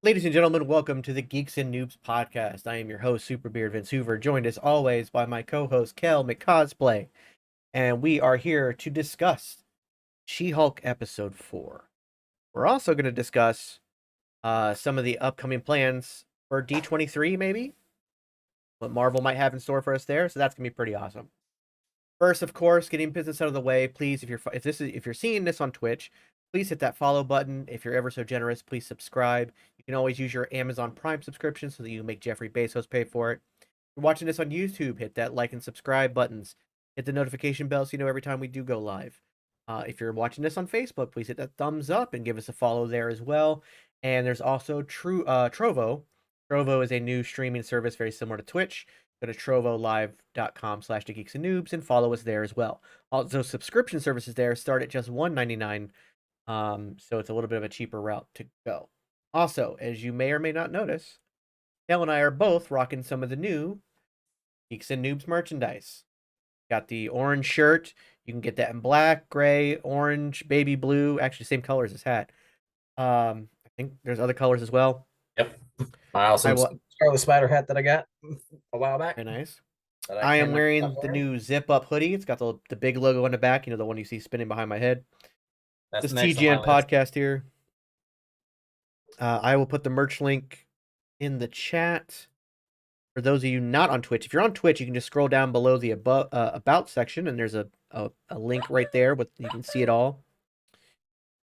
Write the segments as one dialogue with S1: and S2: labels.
S1: Ladies and gentlemen, welcome to the Geeks and Noobs podcast. I am your host, SuperBeard Vince Hoover, joined as always by my co-host, Kel McCosplay. And we are here to discuss She-Hulk Episode 4. We're also going to discuss some of the upcoming plans for D23, maybe? What Marvel might have in store for us there, so that's going to be pretty awesome. First, of course, getting business out of the way, please, if you're seeing this on Twitch, please hit that follow button. If you're ever so generous, please subscribe. You can always use your Amazon Prime subscription so that you make Jeffrey Bezos pay for it. If you're watching this on YouTube, hit that like and subscribe buttons. Hit the notification bell so you know every time we do go live. If you're watching this on Facebook, please hit that thumbs up and give us a follow there as well. And there's also Trovo. Trovo is a new streaming service very similar to Twitch. Go to trovolive.com/thegeeksandnoobs and follow us there as well. Also, subscription services there start at just $1.99. So it's a little bit of a cheaper route to go. Also, as you may or may not notice, Kel and I are both rocking some of the new Geeks and Noobs merchandise. Got the orange shirt. You can get that in black, gray, orange, baby blue. Actually, same color as this hat. I think there's other colors as well.
S2: Yep. My awesome Scarlet Spider hat that I got a while back.
S1: Very nice. I am wearing the new zip-up hoodie. It's got the big logo on the back. You know, the one you see spinning behind my head.
S2: That's
S1: this TGN podcast here. I will put the merch link in the chat. For those of you not on Twitch, if you're on Twitch, you can just scroll down below the about section, and there's a link right there. You can see it all.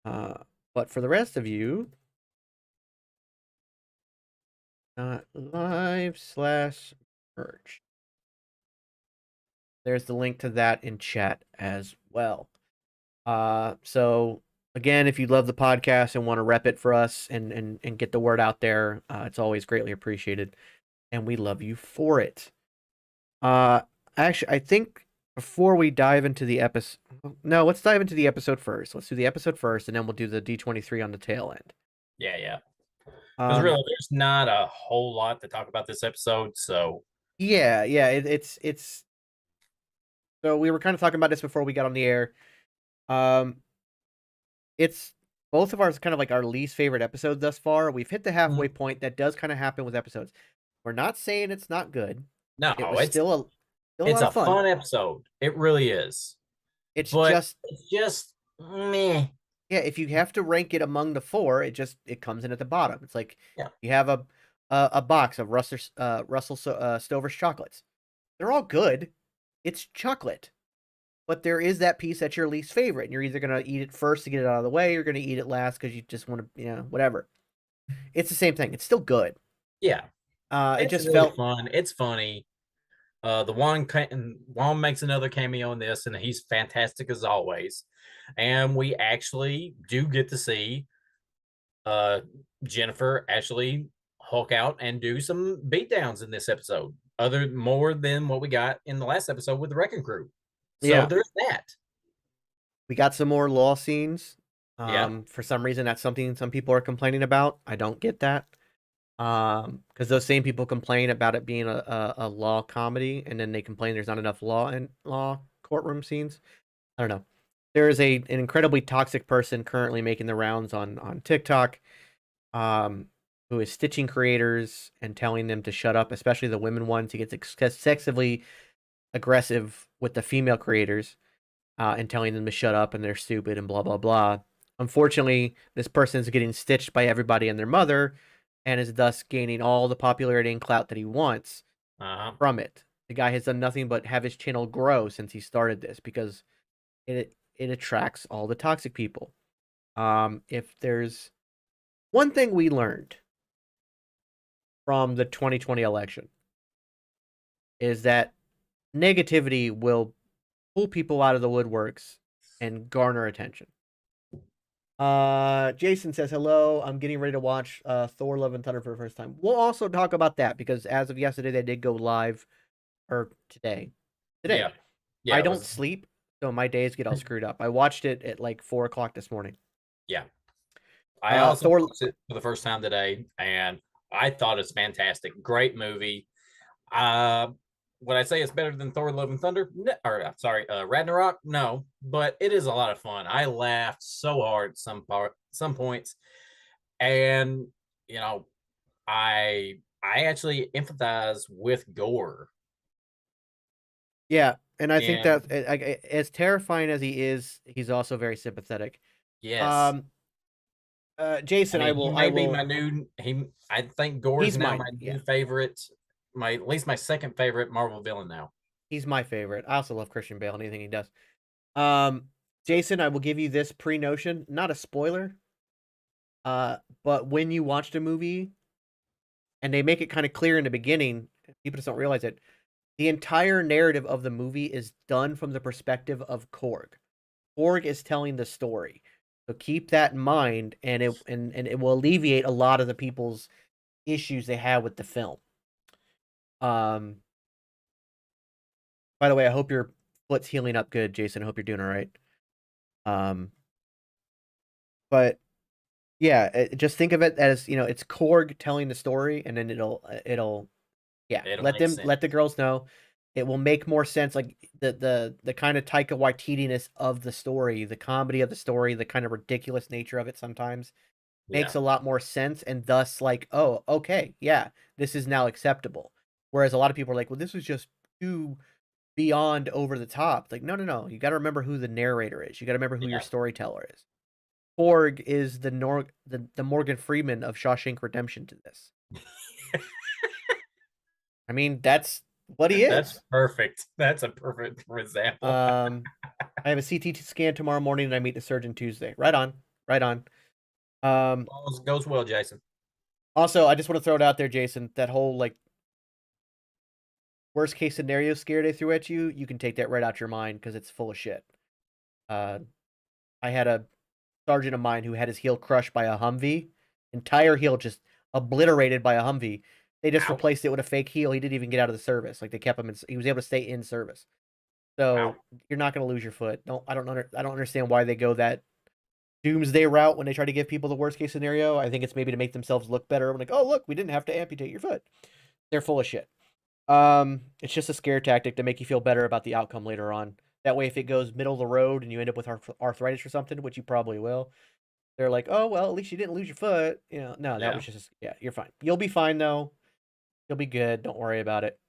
S1: But for the rest of you, live/merch. There's the link to that in chat as well. So again, if you love the podcast and want to rep it for us and get the word out there, it's always greatly appreciated, and we love you for it. Actually, I think before we dive into the episode, no, let's dive into the episode first. Let's do the episode first, and then we'll do the D23 on the tail end.
S2: Yeah. Because really, there's not a whole lot to talk about this episode, so
S1: yeah, it's. So we were kind of talking about this before we got on the air. It's both of ours kind of like our least favorite episode thus far. We've hit the halfway point. That does kind of happen with episodes. We're not saying it's not good.
S2: No,
S1: it's still
S2: a fun episode. It really is.
S1: It's
S2: just meh.
S1: Yeah, if you have to rank it among the four, it comes in at the bottom. It's like you have a box of Russell Stover's chocolates. They're all good. It's chocolate. But there is that piece that's your least favorite, and you're either going to eat it first to get it out of the way, or you're going to eat it last because you just want to, whatever. It's the same thing. It's still good.
S2: Yeah.
S1: It just really felt
S2: fun. It's funny. The Wong makes another cameo in this, and he's fantastic as always. And we actually do get to see Jennifer actually Hulk out and do some beatdowns in this episode, more than what we got in the last episode with the Wrecking Crew. So there's that.
S1: We got some more law scenes. For some reason, that's something some people are complaining about. I don't get that. Because those same people complain about it being a law comedy, and then they complain there's not enough law courtroom scenes. I don't know. There is an incredibly toxic person currently making the rounds on TikTok, who is stitching creators and telling them to shut up, especially the women ones. He gets excessively aggressive with the female creators, and telling them to shut up and they're stupid and blah blah blah. Unfortunately, this person is getting stitched by everybody and their mother, and is thus gaining all the popularity and clout that he wants from it. The guy has done nothing but have his channel grow since he started this, because it attracts all the toxic people. If there's one thing we learned from the 2020 election, is that negativity will pull people out of the woodworks and garner attention. Jason says, hello, I'm getting ready to watch Thor Love and Thunder for the first time. We'll also talk about that, because as of yesterday, they did go live, or today. Yeah, I don't sleep, so my days get all screwed up. I watched it at like 4 o'clock this morning.
S2: Yeah. I also watched it for the first time today, and I thought it's fantastic. Great movie. Would I say it's better than Thor Love and Thunder? Ragnarok? No, but it is a lot of fun. I laughed so hard some points, and you know, I actually empathize with gore.
S1: Yeah, and I think
S2: And
S1: that as terrifying as he is, he's also very sympathetic.
S2: yes,
S1: Um,
S2: I
S1: Jason,
S2: mean, he
S1: I
S2: may be my
S1: will.
S2: new. I think Gore is
S1: He's
S2: now my
S1: mine.
S2: new
S1: Yeah,
S2: favorite. My at least my second favorite Marvel villain now.
S1: he's my favorite. I also love Christian Bale and anything he does. Um, Jason, I will give you this pre-notion, not a spoiler. But when you watched a movie and they make it kind of clear in the beginning, people just don't realize it. The entire narrative of the movie is done from the perspective of Korg. Korg is telling the story. So keep that in mind, and it will alleviate a lot of the people's issues they have with the film. Um, by the way, I hope your foot's healing up good, Jason. I hope you're doing all right. Um, but yeah, just think of it as, it's Korg telling the story, and then it'll yeah,
S2: It'll make sense.
S1: let the girls know. It will make more sense, like the kind of Taika Waititi-ness of the story, the comedy of the story, the kind of ridiculous nature of it sometimes
S2: Yeah,
S1: makes a lot more sense, and thus like, oh, okay, yeah, this is now acceptable. Whereas a lot of people are like, well, this was just too beyond over the top. Like, no, no, no. You got to remember who the narrator is. You got to remember who your
S2: yeah.
S1: storyteller is. Korg is the Morgan Freeman of Shawshank Redemption to this. I mean, that's what he
S2: That's
S1: is.
S2: perfect. That's a perfect example.
S1: I have a CT scan tomorrow morning, and I meet the surgeon Tuesday. Right on, right on. Um,
S2: Goes well, Jason.
S1: Also, I just want to throw it out there, Jason. That whole like worst case scenario scare they threw at you, you can take that right out your mind because it's full of shit. Uh, I had a sergeant of mine who had his heel crushed by a Humvee, entire heel just obliterated by a Humvee. They just
S2: Ow.
S1: replaced it with a fake heel. He didn't even get out of the service. Like they kept him in. He was able to stay in service. So
S2: Ow.
S1: you're not going to lose your foot. I don't understand why they go that doomsday route when they try to give people the worst case scenario. I think it's maybe to make themselves look better. I'm like, oh look, we didn't have to amputate your foot. They're full of shit. It's just a scare tactic to make you feel better about the outcome later on. That way, if it goes middle of the road and you end up with arthritis or something, which you probably will, they're like, oh well, at least you didn't lose your foot. No, that
S2: Yeah.
S1: was just yeah, you're fine. You'll be fine though. You'll be good. Don't worry about it.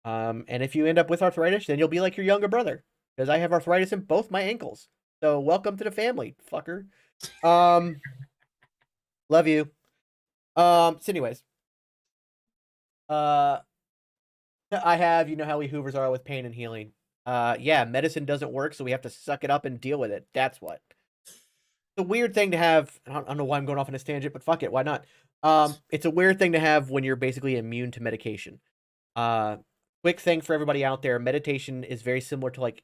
S1: And if you end up with arthritis, then you'll be like your younger brother because I have arthritis in both my ankles. So welcome to the family, fucker. Um, love you. So anyways, uh, I have, how we Hoovers are with pain and healing. Yeah, medicine doesn't work, so we have to suck it up and deal with it. That's what. It's a weird thing to have. I don't know why I'm going off on this tangent, but fuck it, why not? It's a weird thing to have when you're basically immune to medication. Uh, Quick thing for everybody out there: meditation is very similar to like.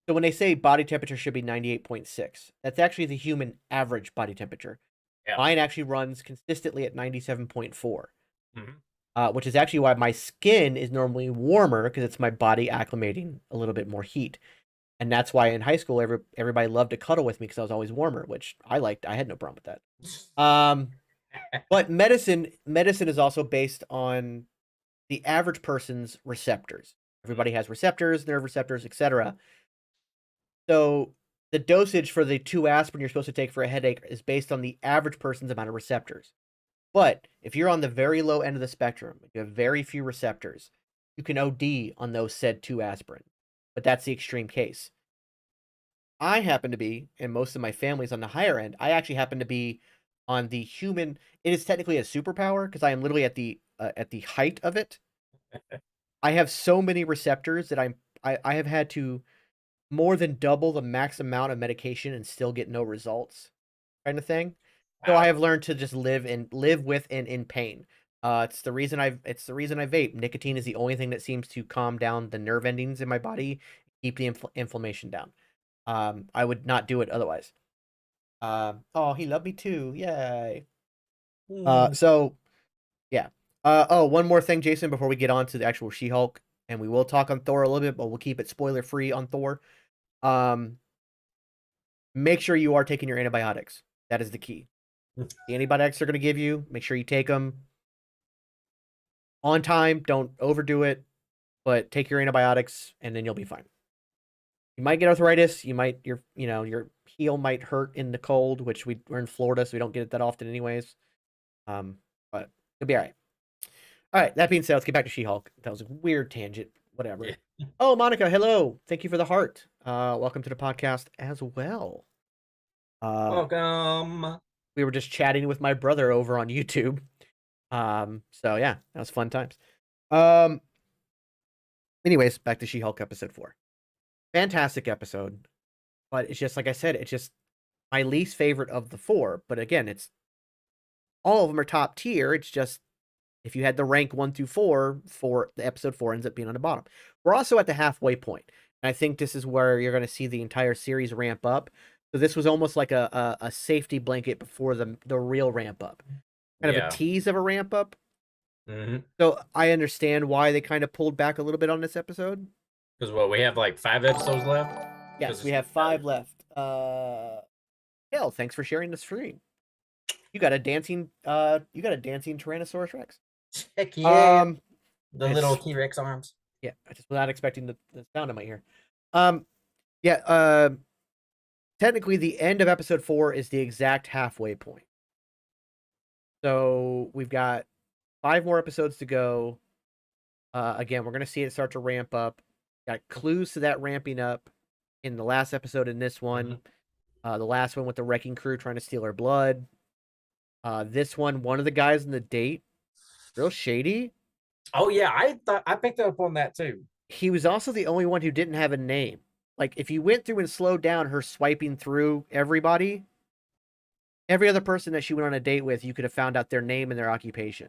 S1: So when they say body temperature should be 98.6, that's actually the human average body temperature.
S2: Yeah.
S1: Mine actually runs consistently at 97.4.
S2: Mm-hmm.
S1: Which is actually why my skin is normally warmer because it's my body acclimating a little bit more heat. And that's why in high school, everybody loved to cuddle with me because I was always warmer, which I liked. I had no problem with that. But medicine is also based on the average person's receptors. Everybody has receptors, nerve receptors, etc. So the dosage for the 2 aspirin you're supposed to take for a headache is based on the average person's amount of receptors. But if you're on the very low end of the spectrum, you have very few receptors, you can OD on those said 2 aspirin. But that's the extreme case. I happen to be, and most of my family's on the higher end, I actually happen to be on the human. It is technically a superpower because I am literally at the height of it. I have so many receptors that I have had to more than double the max amount of medication and still get no results, kind of thing. So I
S2: Wow.
S1: have learned to just live with and in pain. It's the reason I vape. Nicotine is the only thing that seems to calm down the nerve endings in my body, keep the inflammation down. I would not do it otherwise. Oh, he loved me too. Yay. So yeah. Oh, one more thing, Jason, before we get on to the actual She-Hulk, and we will talk on Thor a little bit, but we'll keep it spoiler free on Thor. Um, Make sure you are taking your antibiotics. That is the key. The antibiotics they're going to give you, make sure you take them on time. Don't overdo it, but take your antibiotics and then you'll be fine. You might get arthritis. Your heel might hurt in the cold, which we're in Florida, so we don't get it that often anyways. but it'll be all right. All right. That being said, let's get back to She-Hulk. That was a weird tangent. Whatever. Yeah. Oh, Monica, hello. Thank you for the heart. Welcome to the podcast as well.
S2: Welcome.
S1: We were just chatting with my brother over on YouTube. So yeah, that was fun times. Anyways, back to She-Hulk episode 4. Fantastic episode. But it's just like I said, it's just my least favorite of the 4. But again, it's all of them are top tier. It's just if you had the rank 1 through 4, the episode 4 ends up being on the bottom. We're also at the halfway point. And I think this is where you're going to see the entire series ramp up. So this was almost like a safety blanket before the real ramp up. Kind of a tease of a ramp up.
S2: Mm-hmm.
S1: So I understand why they kind of pulled back a little bit on this episode.
S2: Because we have like 5 episodes left?
S1: Yes, we have 5 left. Kel, thanks for sharing the screen. You got a dancing Tyrannosaurus Rex.
S2: Heck yeah. The little T-Rex arms.
S1: Yeah, I just was not expecting the sound in my ear. Technically the end of episode 4 is the exact halfway point. So we've got 5 more episodes to go. Again, we're going to see it start to ramp up. Got clues to that ramping up in the last episode in this one. Mm-hmm. The last one with the wrecking crew trying to steal her blood. This one of the guys in the date, real shady.
S2: Oh yeah, I picked up on that too.
S1: He was also the only one who didn't have a name. Like if you went through and slowed down her swiping through everybody, every other person that she went on a date with, you could have found out their name and their occupation.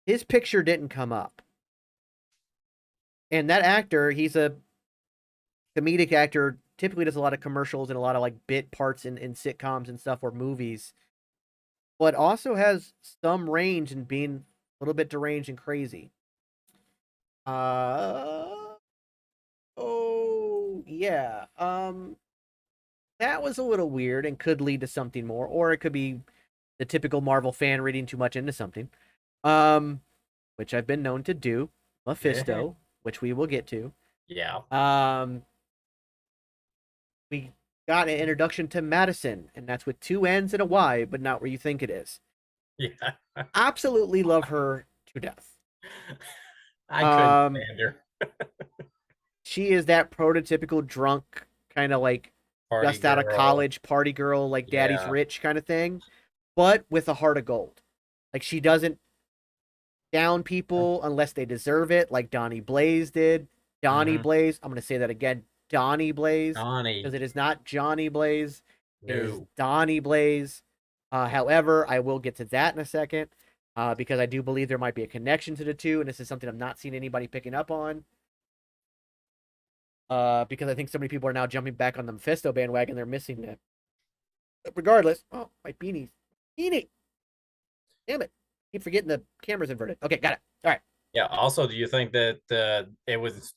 S1: His picture didn't come up. And that actor, he's a comedic actor, typically does a lot of commercials and a lot of like bit parts in sitcoms and stuff or movies, but also has some range in being a little bit deranged and crazy. That was a little weird and could lead to something more, or it could be the typical Marvel fan reading too much into something, which I've been known to do. Mephisto, which we will get to.
S2: Yeah.
S1: We got an introduction to Madison, and that's with 2 N's and a Y, but not where you think it is.
S2: Yeah.
S1: Absolutely love her to death.
S2: I couldn't stand her.
S1: She is that prototypical drunk, kind of like party just girl. Out of college party girl, like daddy's rich kind of thing, but with a heart of gold. Like she doesn't down people unless they deserve it, like Donnie Blaze did. Donnie Blaze, I'm going to say that again, Donnie Blaze, because it is not Johnny Blaze. No. It is Donnie Blaze. However, I will get to that in a second, because I do believe there might be a connection to the two, and this is something I'm not seeing anybody picking up on. Because I think so many people are now jumping back on the Mephisto bandwagon. They're missing that. But regardless, oh, my beanie. Damn it. Keep forgetting the camera's inverted. Okay, got it. All right.
S2: Yeah, also, do you think that it was...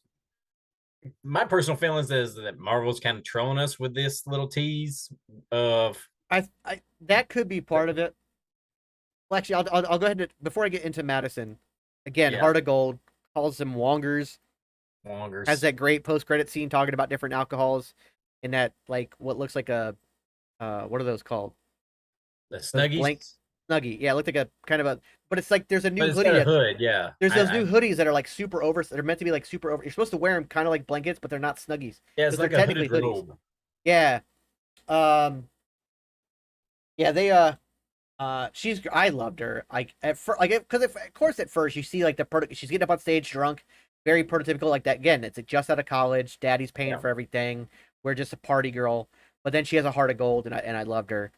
S2: My personal feelings is that Marvel's kind of trolling us with this little tease of...
S1: that could be part of it. Well, actually, I'll go ahead and... Before I get into Madison, again, Heart of Gold calls them Wongers. Has that great post-credit scene talking about different alcohols in that, like, what looks like a... what are those called?
S2: The Snuggies?
S1: Snuggie. Yeah, it looked like a kind of a... But it's like there's a new hoodie.
S2: Got a hood, yeah.
S1: There's those new hoodies that are like super over... They're meant to be like super over... You're supposed to wear them kind of like blankets, but they're not Snuggies.
S2: Yeah, it's like a hooded robe.
S1: Yeah. Yeah, they... I loved her. Because of course at first you see like she's getting up on stage drunk, very prototypical like that. Again, it's like just out of college, daddy's paying for everything. We're just a party girl. But then she has a heart of gold, and I loved her.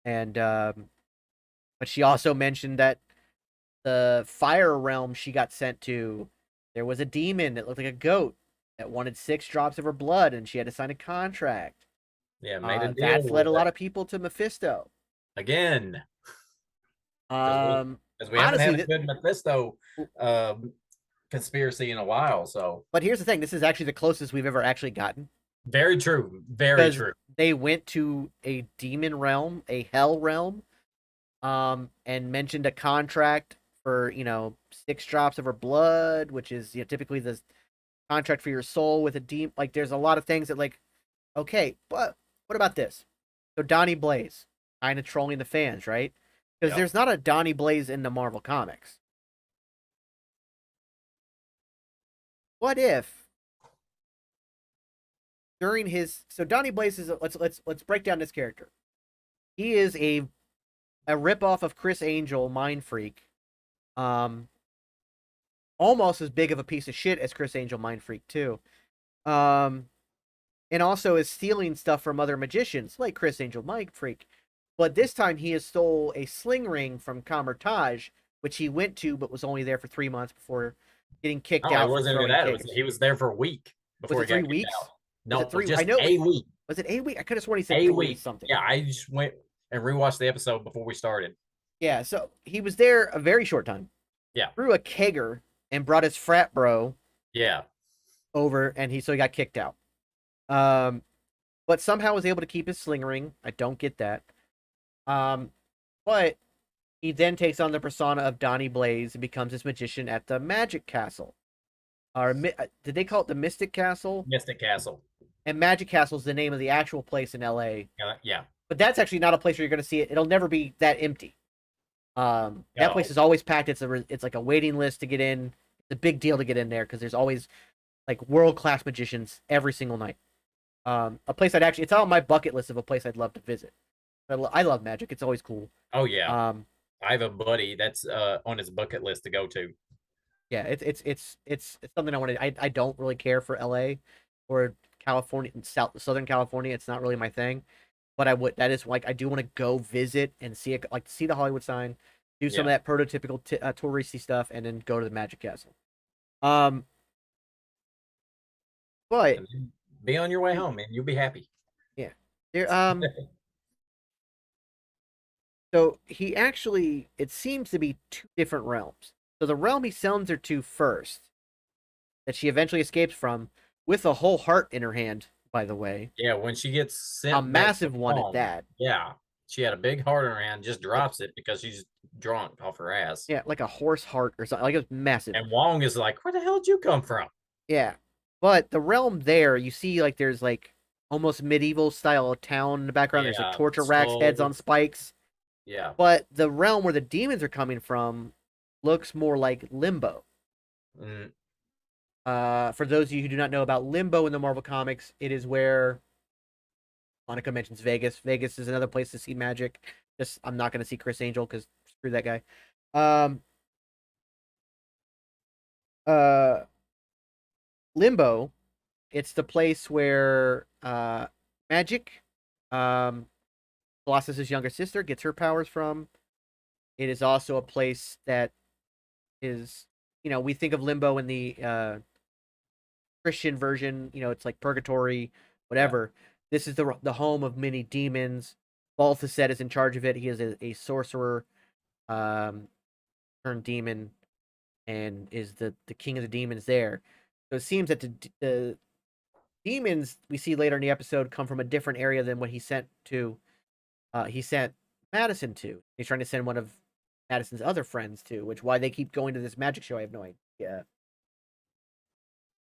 S1: And but she also mentioned that the fire realm she got sent to, there was a demon that looked like a goat that wanted 6 drops of her blood, and she had to sign a contract.
S2: Yeah, made a deal.
S1: That's led a lot of people to Mephisto.
S2: Again.
S1: Because
S2: we haven't had a good Mephisto conspiracy in a while, so.
S1: But here's the thing: this is actually the closest we've ever actually gotten.
S2: Very true. Very true.
S1: They went to a demon realm, a hell realm, and mentioned a contract for 6 drops of her blood, which is typically the contract for your soul with a demon. Like, there's a lot of things that okay, but what about this? So Donnie Blaze, kind of trolling the fans, right? Because there's not a Donnie Blaze in the Marvel comics. What if during his Donnie Blaze is let's break down this character. He is a ripoff of Chris Angel, Mind Freak. Almost as big of a piece of shit as Chris Angel, Mind Freak too. And also is stealing stuff from other magicians like Chris Angel, Mind Freak. But this time he has stole a sling ring from Kamertage, which he went to but was only there for 3 months before getting kicked out.
S2: It wasn't even that. He was there for a week before he got kicked out. No, just a week.
S1: Was it a week? I could have sworn he said a week something.
S2: Yeah, I just went and rewatched the episode before we started.
S1: Yeah, so he was there a very short time.
S2: Yeah.
S1: Threw a kegger and brought his frat bro.
S2: Yeah.
S1: Over, and he got kicked out. But somehow was able to keep his sling ring. I don't get that. But he then takes on the persona of Donnie Blaze and becomes this magician at the Magic Castle. Or did they call it the Mystic Castle?
S2: Mystic Castle.
S1: And Magic Castle is the name of the actual place in LA.
S2: Yeah.
S1: But that's actually not a place where you're going to see it. It'll never be that empty. That place is always packed. It's like a waiting list to get in. It's a big deal to get in there because there's always like world-class magicians every single night. A place it's on my bucket list of a place I'd love to visit. I love magic. It's always cool.
S2: Oh yeah. I have a buddy that's on his bucket list to go to.
S1: Yeah, it's something I want to. I don't really care for LA or California, Southern California. It's not really my thing. But that is like I do want to go visit and see it, like see the Hollywood sign, do some of that prototypical touristy stuff, and then go to the Magic Castle. But
S2: be on your way home, man. You'll be happy.
S1: Yeah. So he actually, it seems to be 2 different realms. So the realm he sends her to first, that she eventually escapes from, with a whole heart in her hand, by the way.
S2: Yeah, when she gets sent
S1: a massive one at that.
S2: Yeah. She had a big heart in her hand, just drops it because she's drunk off her ass.
S1: Yeah, like a horse heart or something. Like it was massive.
S2: And Wong is like, where the hell did you come from?
S1: Yeah. But the realm there, you see like there's like almost medieval style town in the background. There's like torture racks, heads on spikes.
S2: Yeah.
S1: But the realm where the demons are coming from looks more like Limbo. For those of you who do not know about Limbo in the Marvel Comics, it is where Monica mentions Vegas. Vegas is another place to see magic. I'm not going to see Chris Angel because screw that guy. Limbo, it's the place where Magic, Colossus's younger sister, gets her powers from. It is also a place that is, we think of Limbo in the Christian version, it's like purgatory, whatever. Yeah. This is the home of many demons. Balthasar is in charge of it. He is a sorcerer turned demon and is the king of the demons there. So it seems that the demons we see later in the episode come from a different area than what he sent to. He sent Madison to. He's trying to send one of Madison's other friends to, which why they keep going to this magic show, I have no idea.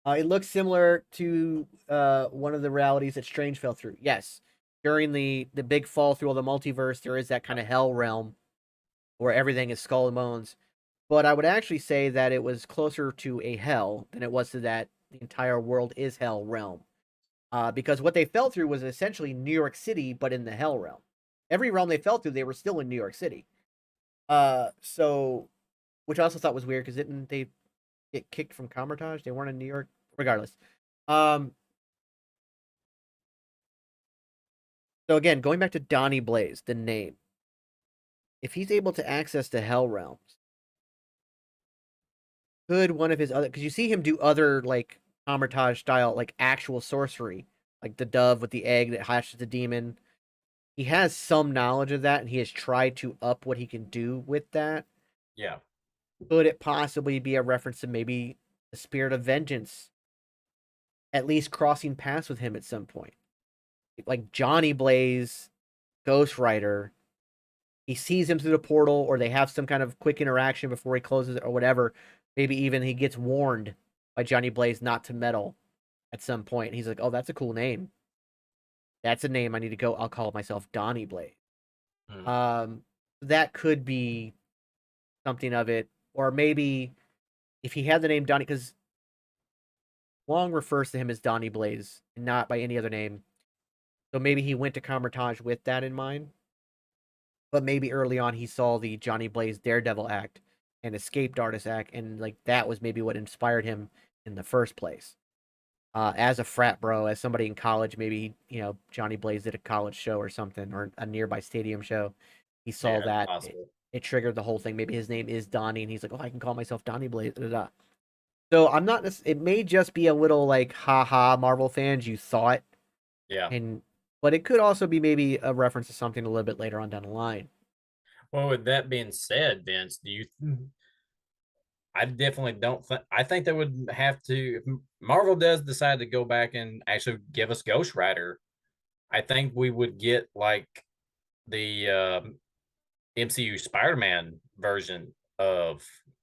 S1: It looks similar to one of the realities that Strange fell through. Yes, during the big fall through all the multiverse, there is that kind of hell realm where everything is skull and bones. But I would actually say that it was closer to a hell than it was to that the entire world is hell realm. Because what they fell through was essentially New York City, but in the hell realm. Every realm they fell through, they were still in New York City. So, which I also thought was weird because didn't they get kicked from Kamertage? They weren't in New York. Regardless. So again, going back to Donnie Blaze, the name. If he's able to access the Hell Realms, could one of his other, because you see him do other like Kamertage style, like actual sorcery, like the dove with the egg that hatches the demon. He has some knowledge of that, and he has tried to up what he can do with that.
S2: Yeah.
S1: Could it possibly be a reference to maybe the spirit of vengeance at least crossing paths with him at some point? Like Johnny Blaze, Ghost Rider, he sees him through the portal, or they have some kind of quick interaction before he closes it or whatever. Maybe even he gets warned by Johnny Blaze not to meddle at some point. He's like, oh, that's a cool name. That's a name I need to go. I'll call myself Donnie Blaze. that could be something of it, or maybe if he had the name Donnie, because Wong refers to him as Donnie Blaze and not by any other name. So maybe he went to Comertage with that in mind. But maybe early on he saw the Johnny Blaze Daredevil act and Escaped Artist act, and like that was maybe what inspired him in the first place. As a frat bro, as somebody in college, maybe Johnny Blaze did a college show or something, or a nearby stadium show. He saw
S2: Yeah, it's
S1: that
S2: possible.
S1: it triggered the whole thing. Maybe his name is Donnie, and he's like, "Oh, I can call myself Donnie Blaze." Da, da, da. So I'm not. It may just be a little like, haha, Marvel fans, you thought,
S2: Yeah.
S1: but it could also be maybe a reference to something a little bit later on down the line.
S2: Well, with that being said, Vince, I definitely don't think. I think they would have to. If Marvel does decide to go back and actually give us Ghost Rider, I think we would get like the MCU Spider-Man version of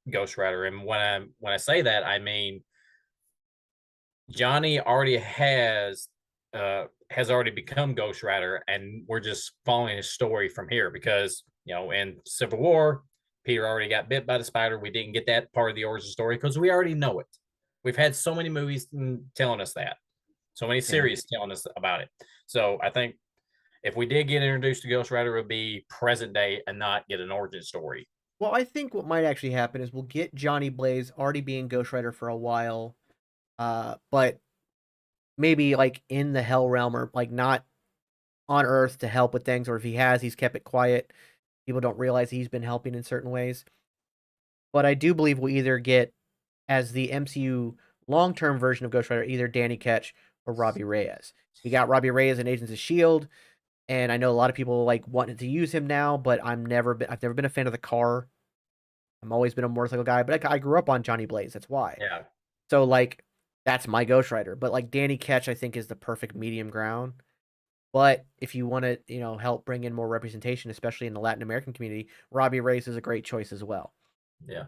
S2: Ghost Rider. And when I say that, I mean Johnny already has already become Ghost Rider, and we're just following his story from here because in Civil War, Peter already got bit by the spider. We didn't get that part of the origin story because we already know it. We've had so many movies telling us that, so many
S1: Yeah.
S2: series telling us about it. So I think if we did get introduced to Ghost Rider, it would be present day and not get an origin story.
S1: Well, I think what might actually happen is we'll get Johnny Blaze already being Ghost Rider for a while, but maybe like in the Hell Realm or like not on Earth to help with things, or if he has, he's kept it quiet. People don't realize he's been helping in certain ways. But I do believe we'll either get as the MCU long-term version of Ghost Rider, either Danny Ketch or Robbie Reyes. We got Robbie Reyes in Agents of Shield, and I know a lot of people like wanting to use him now, but I've never been a fan of the car. I'm always been a motorcycle guy, but I grew up on Johnny Blaze. That's why.
S2: Yeah.
S1: So like that's my Ghost Rider. But like Danny Ketch, I think is the perfect medium ground. But if you want to, help bring in more representation, especially in the Latin American community, Robbie Reyes is a great choice as well.
S2: Yeah.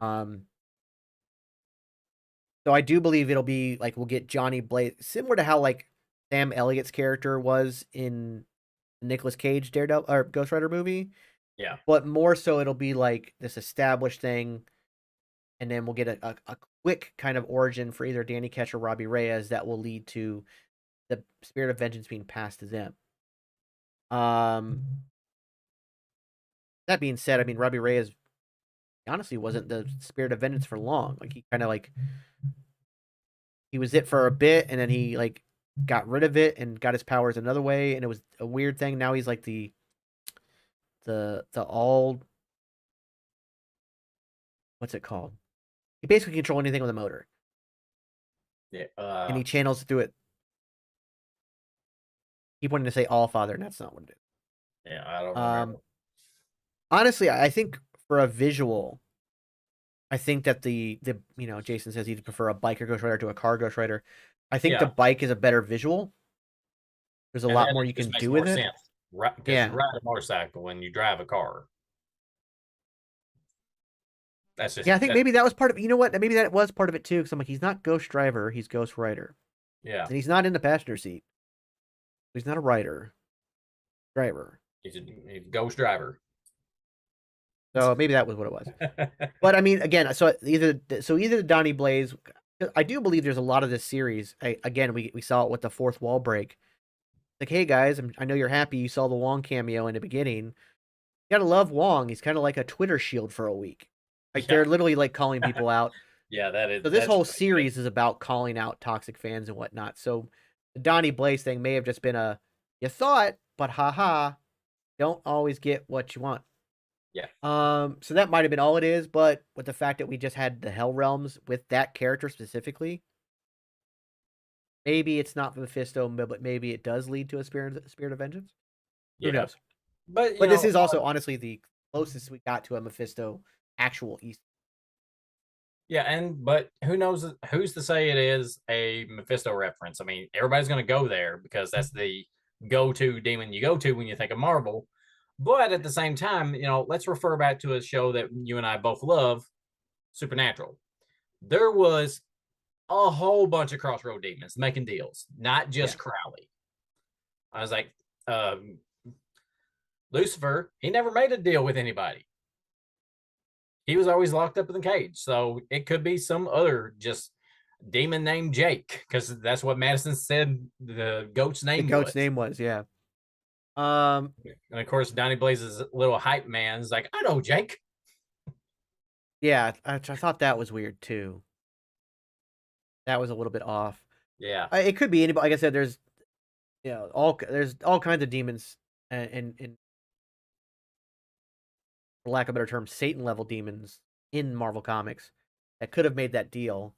S1: So I do believe it'll be like we'll get Johnny Blaze, similar to how like Sam Elliott's character was in the Nicolas Cage Daredevil or Ghost Rider movie.
S2: Yeah.
S1: But more so, it'll be like this established thing, and then we'll get a quick kind of origin for either Danny Ketch or Robbie Reyes that will lead to the Spirit of Vengeance being passed to them. That being said, I mean Robbie Reyes honestly wasn't the Spirit of Vengeance for long. Like he kind of like he was it for a bit, and then he like got rid of it and got his powers another way, and it was a weird thing. Now he's like the all what's it called? He basically control anything with a motor.
S2: Yeah.
S1: And he channels through it. Keep wanting to say All Father, and that's not what it is.
S2: Yeah, I don't remember.
S1: Honestly, I think for a visual, I think that the Jason says he'd prefer a biker Ghost Rider to a car Ghost Rider. I think the bike is a better visual. There's a lot more you can do with it.
S2: Right, because you ride a motorcycle when you drive a car. That's just
S1: I think maybe that was part of. You know what? Maybe that was part of it too. Because I'm like, he's not Ghost Driver, he's Ghost Rider.
S2: Yeah,
S1: and he's not in the passenger seat. He's not a rider, driver.
S2: He's a Ghost Driver.
S1: So maybe that was what it was. But I mean, again, so either Donnie Blaze. I do believe there's a lot of this series. Again, we saw it with the fourth wall break. Like, hey guys, I know you're happy you saw the Wong cameo in the beginning. You gotta love Wong. He's kind of like a Twitter shield for a week. Like they're literally like calling people out.
S2: Yeah, that is.
S1: So this whole series is about calling out toxic fans and whatnot. So the Donnie Blaze thing may have just been you thought, but haha, don't always get what you want.
S2: Yeah.
S1: So that might have been all it is, but with the fact that we just had the Hell Realms with that character specifically, maybe it's not Mephisto, but maybe it does lead to a spirit of vengeance. Who knows?
S2: But
S1: this is also honestly the closest we got to a Mephisto actual Easter.
S2: Yeah, but who knows? Who's to say it is a Mephisto reference? I mean, everybody's going to go there because that's the go-to demon you go to when you think of Marvel. But at the same time, let's refer back to a show that you and I both love, Supernatural. There was a whole bunch of Crossroad demons making deals, not just Crowley. I was like, Lucifer, he never made a deal with anybody. He was always locked up in the cage. So it could be some other just demon named Jake, because that's what Madison said the goat's name
S1: The goat's
S2: was.
S1: name was, yeah.
S2: And of course, Donnie Blaze's little hype man is like, I know Jake.
S1: Yeah, I thought that was weird too. That was a little bit off.
S2: Yeah.
S1: It could be anybody. Like I said, there's there's all kinds of demons, and for lack of a better term, Satan level demons in Marvel Comics that could have made that deal.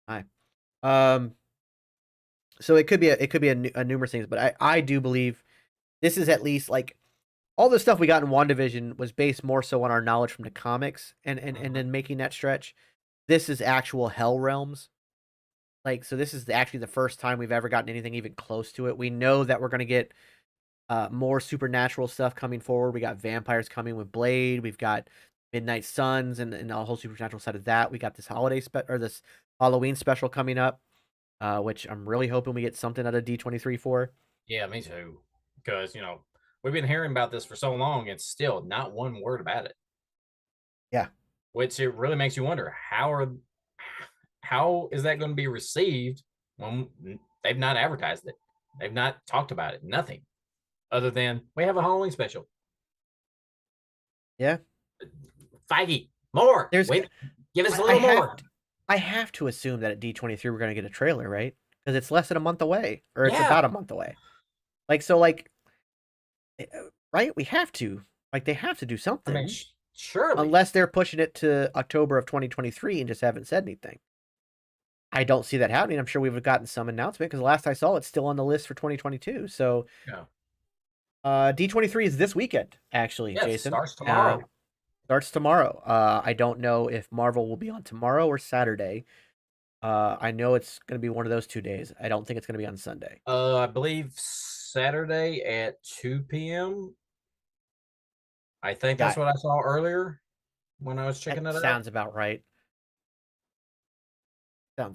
S1: Hi. So it could be a numerous things, but I do believe this is at least like all the stuff we got in WandaVision was based more so on our knowledge from the comics and then making that stretch. This is actual Hell Realms. Like, so this is actually the first time we've ever gotten anything even close to it. We know that we're going to get more supernatural stuff coming forward. We got vampires coming with Blade. We've got Midnight Suns and a whole supernatural side of that. We got this this Halloween special coming up, which I'm really hoping we get something out of D23 for.
S2: Yeah, me too. Because, we've been hearing about this for so long and still not one word about it.
S1: Yeah.
S2: Which it really makes you wonder, how is that going to be received when they've not advertised it? They've not talked about it. Nothing. Other than we have a Halloween special.
S1: Yeah.
S2: Feige, more. Wait, give us a little more.
S1: I have to assume that at D23 we're going to get a trailer, right? Because it's less than a month away, or it's about a month away. Like, so, like, right? We have to. Like, they have to do something.
S2: I mean, surely.
S1: Unless they're pushing it to October of 2023 and just haven't said anything. I don't see that happening. I'm sure we've gotten some announcement because last I saw it's still on the list for 2022. So, D23 is this weekend, actually, Jason.
S2: Starts tomorrow.
S1: I don't know if Marvel will be on tomorrow or Saturday. I know it's going to be one of those 2 days. I don't think it's going to be on Sunday.
S2: I believe Saturday at 2 p.m. I think that's what I saw earlier when I was checking it out.
S1: Sounds about right. But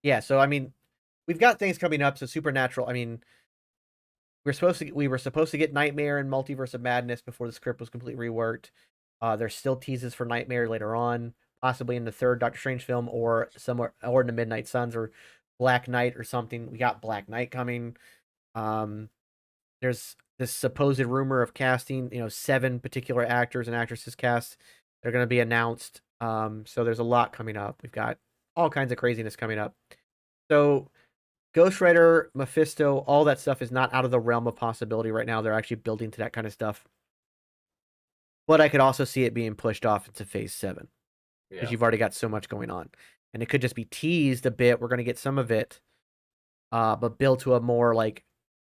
S1: yeah, so I mean, we've got things coming up. So Supernatural. I mean, we were supposed to get Nightmare and Multiverse of Madness before the script was completely reworked. There's still teases for Nightmare later on, possibly in the third Doctor Strange film or somewhere, or in the Midnight Suns or Black Knight or something. We got Black Knight coming. There's this supposed rumor of casting, 7 particular actors and actresses cast. They're going to be announced. So there's a lot coming up. We've got all kinds of craziness coming up. So Ghost Rider, Mephisto, all that stuff is not out of the realm of possibility right now. They're actually building to that kind of stuff. But I could also see it being pushed off into Phase 7. Because you've already got so much going on. And it could just be teased a bit. We're going to get some of it. But build to a more like,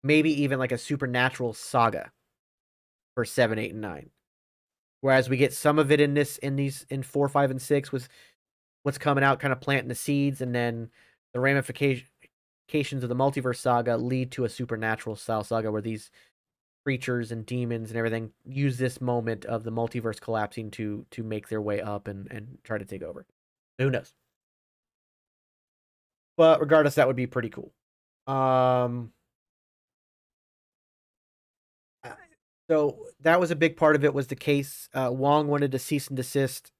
S1: maybe even like a supernatural saga for 7, 8, and 9. Whereas we get some of it in 4, 5, and 6 with what's coming out, kind of planting the seeds, and then the ramifications of the multiverse saga lead to a supernatural style saga where these creatures and demons and everything use this moment of the multiverse collapsing to make their way up and try to take over. Who knows? But regardless, that would be pretty cool. So that was a big part of it, was the case. Wong wanted to cease and desist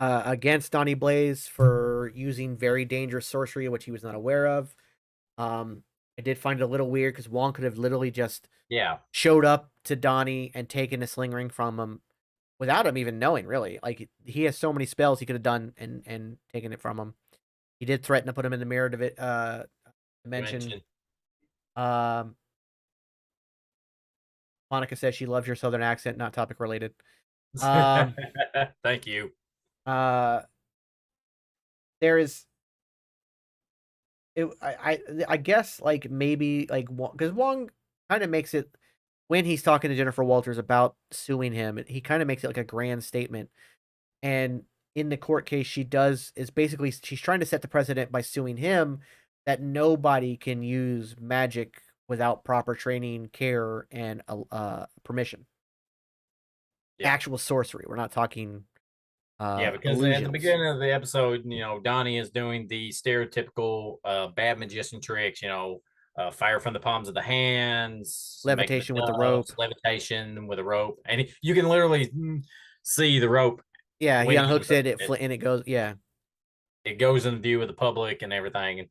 S1: against Donnie Blaze for using very dangerous sorcery, which he was not aware of. I did find it a little weird because Wong could have literally just showed up to Donnie and taken a sling ring from him without him even knowing, really. Like, he has so many spells he could have done and taken it from him. He did threaten to put him in the mirror dimension. Monica says she loves your southern accent, not topic related.
S2: Thank you.
S1: There is, I guess, like, maybe, like, because Wong kind of makes it, when he's talking to Jennifer Walters about suing him, he kind of makes it like a grand statement. And in the court case, she's trying to set the precedent by suing him that nobody can use magic without proper training, care, and permission. Actual sorcery. We're not talking.
S2: Because
S1: illusions.
S2: at the beginning of the episode, Donnie is doing the stereotypical bad magician tricks, fire from the palms of the hands,
S1: levitation with the rope,
S2: levitation with a rope, and you can literally see the rope.
S1: Yeah, he unhooks it, and it goes. Yeah,
S2: it goes in view of the public and everything. And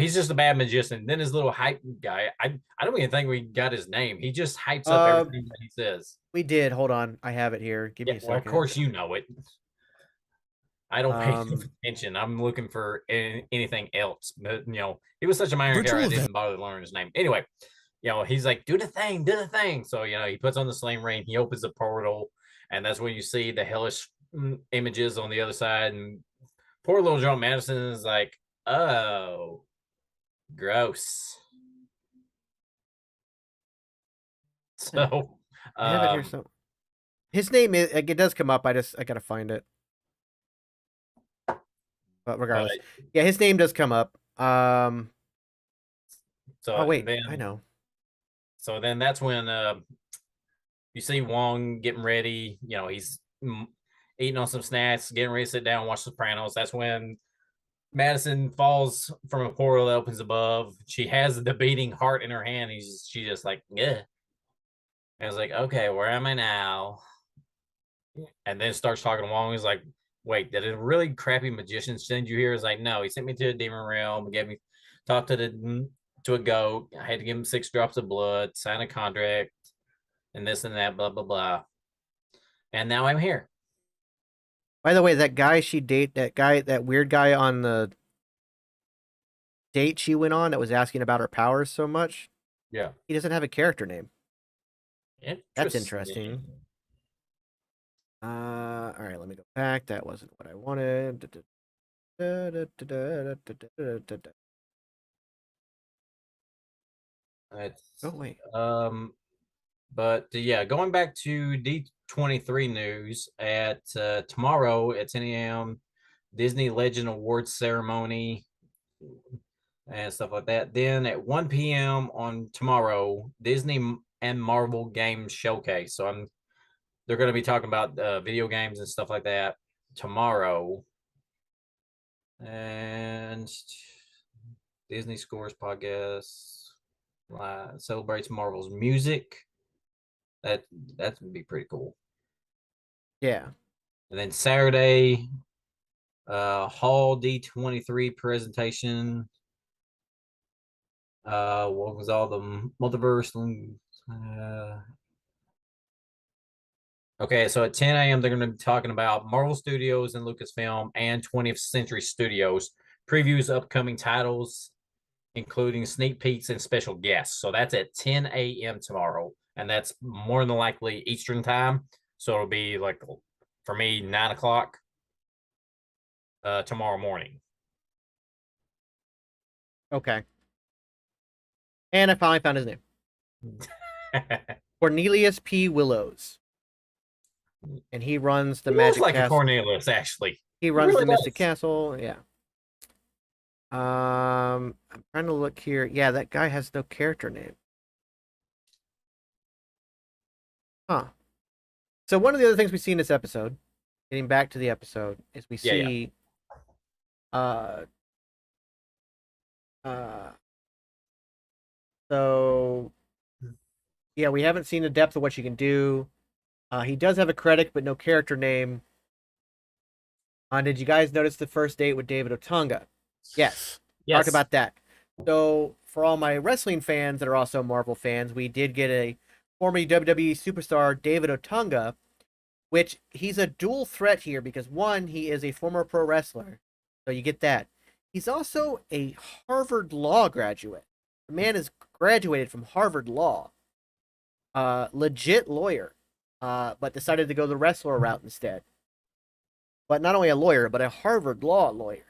S2: he's just a bad magician. Then his little hype guy, I don't even think we got his name. He just hypes up everything that he says.
S1: We did. Hold on, I have it here. Give me a second.
S2: Well, of course you know it. I don't pay attention. I'm looking for anything else. But he was such a minor character, I didn't bother to learn his name. Anyway, he's like, do the thing. So he puts on the sling ring, he opens the portal, and that's when you see the hellish images on the other side. And poor little John Madison is like, oh, gross. So
S1: I have it here. So his name is, it does come up. I gotta find it. But regardless, yeah, his name does come up. So oh wait, I know.
S2: So then that's when you see Wong getting ready. He's eating on some snacks, getting ready to sit down and watch Sopranos. That's when Madison falls from a portal that opens above. She has the beating heart in her hand. She's just like, yeah. And I was like, okay, where am I now? And then starts talking to Wong. He's like, wait, did a really crappy magician send you here? He's like, no, he sent me to a demon realm, gave me talk to a goat. I had to give him 6 drops of blood, sign a contract, and this and that, blah blah blah. And now I'm here.
S1: By the way, that weird guy on the date she went on that was asking about her powers so much.
S2: Yeah,
S1: he doesn't have a character name. That's interesting. All right, let me go back. That wasn't what I wanted. Oh wait.
S2: But yeah, going back to D23 news at tomorrow at 10 a.m. Disney Legend Awards ceremony and stuff like that. Then at 1 p.m. on tomorrow, Disney and Marvel Games Showcase. So they're going to be talking about video games and stuff like that tomorrow. And Disney Scores podcast celebrates Marvel's music. That would be pretty cool.
S1: Yeah.
S2: And then Saturday, Hall D23 presentation. What was all the multiverse? Okay, so at 10 a.m. they're going to be talking about Marvel Studios and Lucasfilm and 20th Century Studios previews upcoming titles, including sneak peeks and special guests. So that's at 10 a.m. tomorrow, and that's more than likely Eastern time. So it'll be like, for me, 9 o'clock tomorrow morning.
S1: Okay. And I finally found his name. Cornelius P. Willows. And he runs the Magic
S2: like
S1: Castle.
S2: A Cornelius, actually.
S1: He runs the Mystic Castle. Yeah. I'm trying to look here. Yeah, that guy has no character name. Huh. So one of the other things we see in this episode, getting back to the episode, is we see so yeah, we haven't seen the depth of what she can do. He does have a credit, but no character name. Did you guys notice the first date with David Otunga? Yes. Talk about that. So, for all my wrestling fans that are also Marvel fans, we did get a former WWE superstar, David Otunga, which he's a dual threat here because, one, he is a former pro wrestler. So you get that. He's also a Harvard Law graduate. The man is graduated from Harvard Law. Legit lawyer. But decided to go the wrestler route instead. But not only a lawyer, but a Harvard Law lawyer.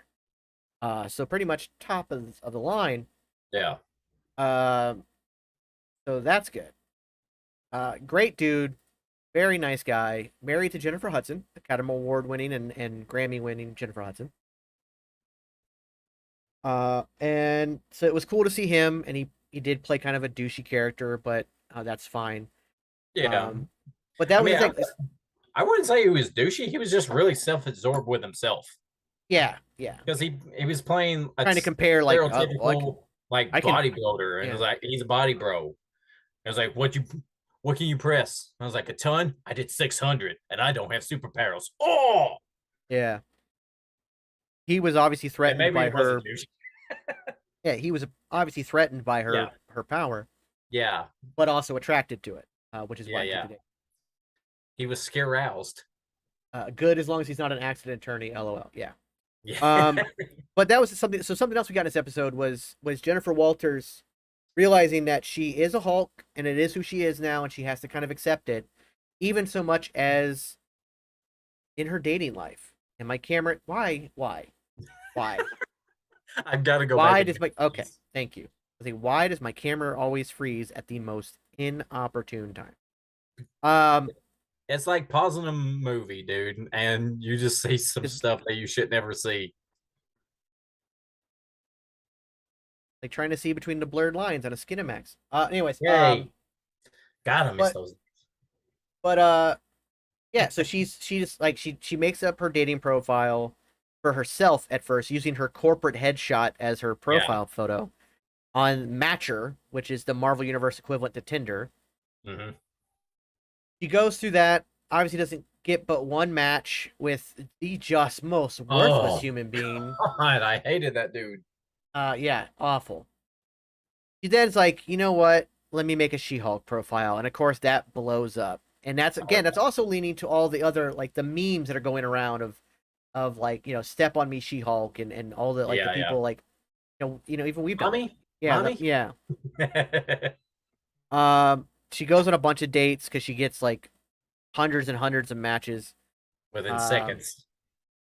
S1: So pretty much top of the line.
S2: Yeah.
S1: So that's good. Great dude. Very nice guy. Married to Jennifer Hudson, Academy Award winning and Grammy winning Jennifer Hudson. And so it was cool to see him, and he did play kind of a douchey character, but that's fine.
S2: Yeah.
S1: But that was the thing.
S2: I wouldn't say he was douchey. He was just really self-absorbed with himself.
S1: Yeah.
S2: Because he was playing
S1: trying to compare like
S2: like bodybuilder, and it was like, he's a body bro. I was like, what can you press? I was like, a ton. I did 600, and I don't have superpowers. Oh,
S1: yeah. He was obviously threatened by her. Yeah, he was obviously threatened by her power.
S2: Yeah,
S1: but also attracted to it, which is why he did it.
S2: He was scare-roused.
S1: Good as long as he's not an accident attorney. LOL. Yeah.
S2: Yeah.
S1: But that was something. So something else we got in this episode was Jennifer Walters realizing that she is a Hulk and it is who she is now, and she has to kind of accept it, even so much as in her dating life. And my camera, why?
S2: I've got to go.
S1: Why does my okay? Thank you. I think, why does my camera always freeze at the most inopportune time?
S2: It's like pausing a movie, dude, and you just see some stuff that you should never see.
S1: Like trying to see between the blurred lines on a Skinemax. Anyways,
S2: gotta miss those.
S1: But yeah. So she's like she makes up her dating profile for herself at first, using her corporate headshot as her profile photo on Matcher, which is the Marvel Universe equivalent to Tinder.
S2: Mm-hmm.
S1: She goes through that. Obviously, doesn't get but one match with the just most worthless human being.
S2: God, I hated that dude.
S1: Yeah, awful. She then's like, you know what? Let me make a She-Hulk profile, and of course that blows up. And that's that's also leaning to all the other like the memes that are going around of like, you know, step on me She-Hulk and all the like the people like you know even we've done
S2: Mommy?
S1: Yeah. She goes on a bunch of dates because she gets like hundreds and hundreds of matches
S2: within seconds.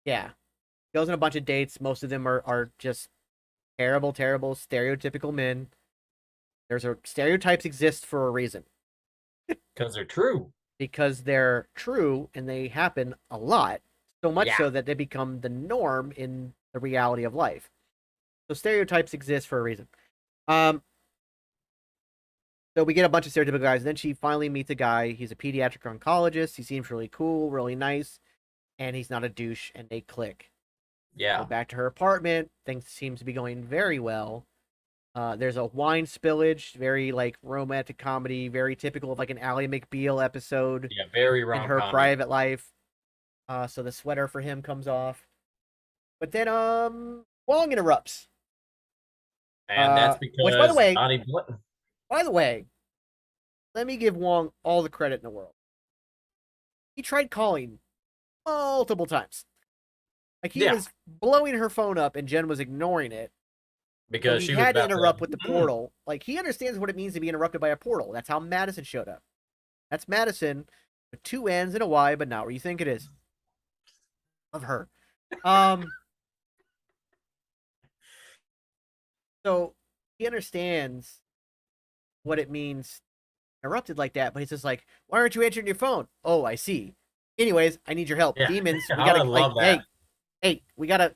S1: Yeah. Goes on a bunch of dates. Most of them are just terrible, stereotypical men. Stereotypes exist for a reason.
S2: Because they're true.
S1: Because they're true and they happen a lot. So much so that they become the norm in the reality of life. So stereotypes exist for a reason. So we get a bunch of stereotypical guys, and then she finally meets a guy. He's a pediatric oncologist. He seems really cool, really nice, and he's not a douche, and they click.
S2: Yeah.
S1: Go back to her apartment. Things seem to be going very well. There's a wine spillage, very like romantic comedy, very typical of like an Ally McBeal episode.
S2: Yeah, very rom-com.
S1: In her private life. So the sweater for him comes off. But then Wong interrupts.
S2: And that's because
S1: which, by the way, let me give Wong all the credit in the world. He tried calling multiple times. Like he was blowing her phone up and Jen was ignoring it.
S2: Because
S1: he had to interrupt with the portal. Like he understands what it means to be interrupted by a portal. That's how Madison showed up. That's Madison with two N's and a Y, but not where you think it is. Love her. So he understands what it means interrupted like that, but he's just like, why aren't you answering your phone? Oh, I see. Anyways, I need your help. Demons, we gotta
S2: love that.
S1: Hey, we gotta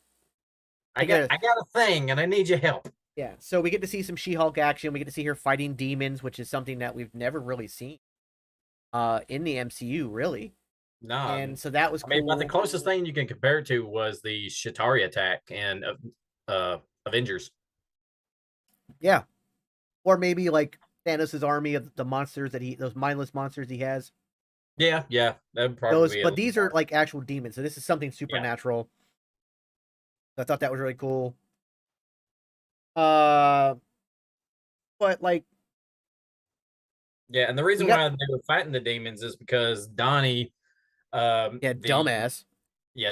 S2: I got a thing and I need your help.
S1: Yeah, so we get to see some She-Hulk action. We get to see her fighting demons, which is something that we've never really seen in the MCU, really.
S2: No.
S1: And so that was cool.
S2: I mean, but the closest thing you can compare it to was the Chitauri attack in Avengers.
S1: Yeah. Or maybe like Thanos' army of the monsters those mindless monsters he has.
S2: Yeah, that'd probably
S1: but these are like actual demons, so this is something supernatural. So I thought that was really cool. But like,
S2: and the reason why they were fighting the demons is because Donnie,
S1: dumbass,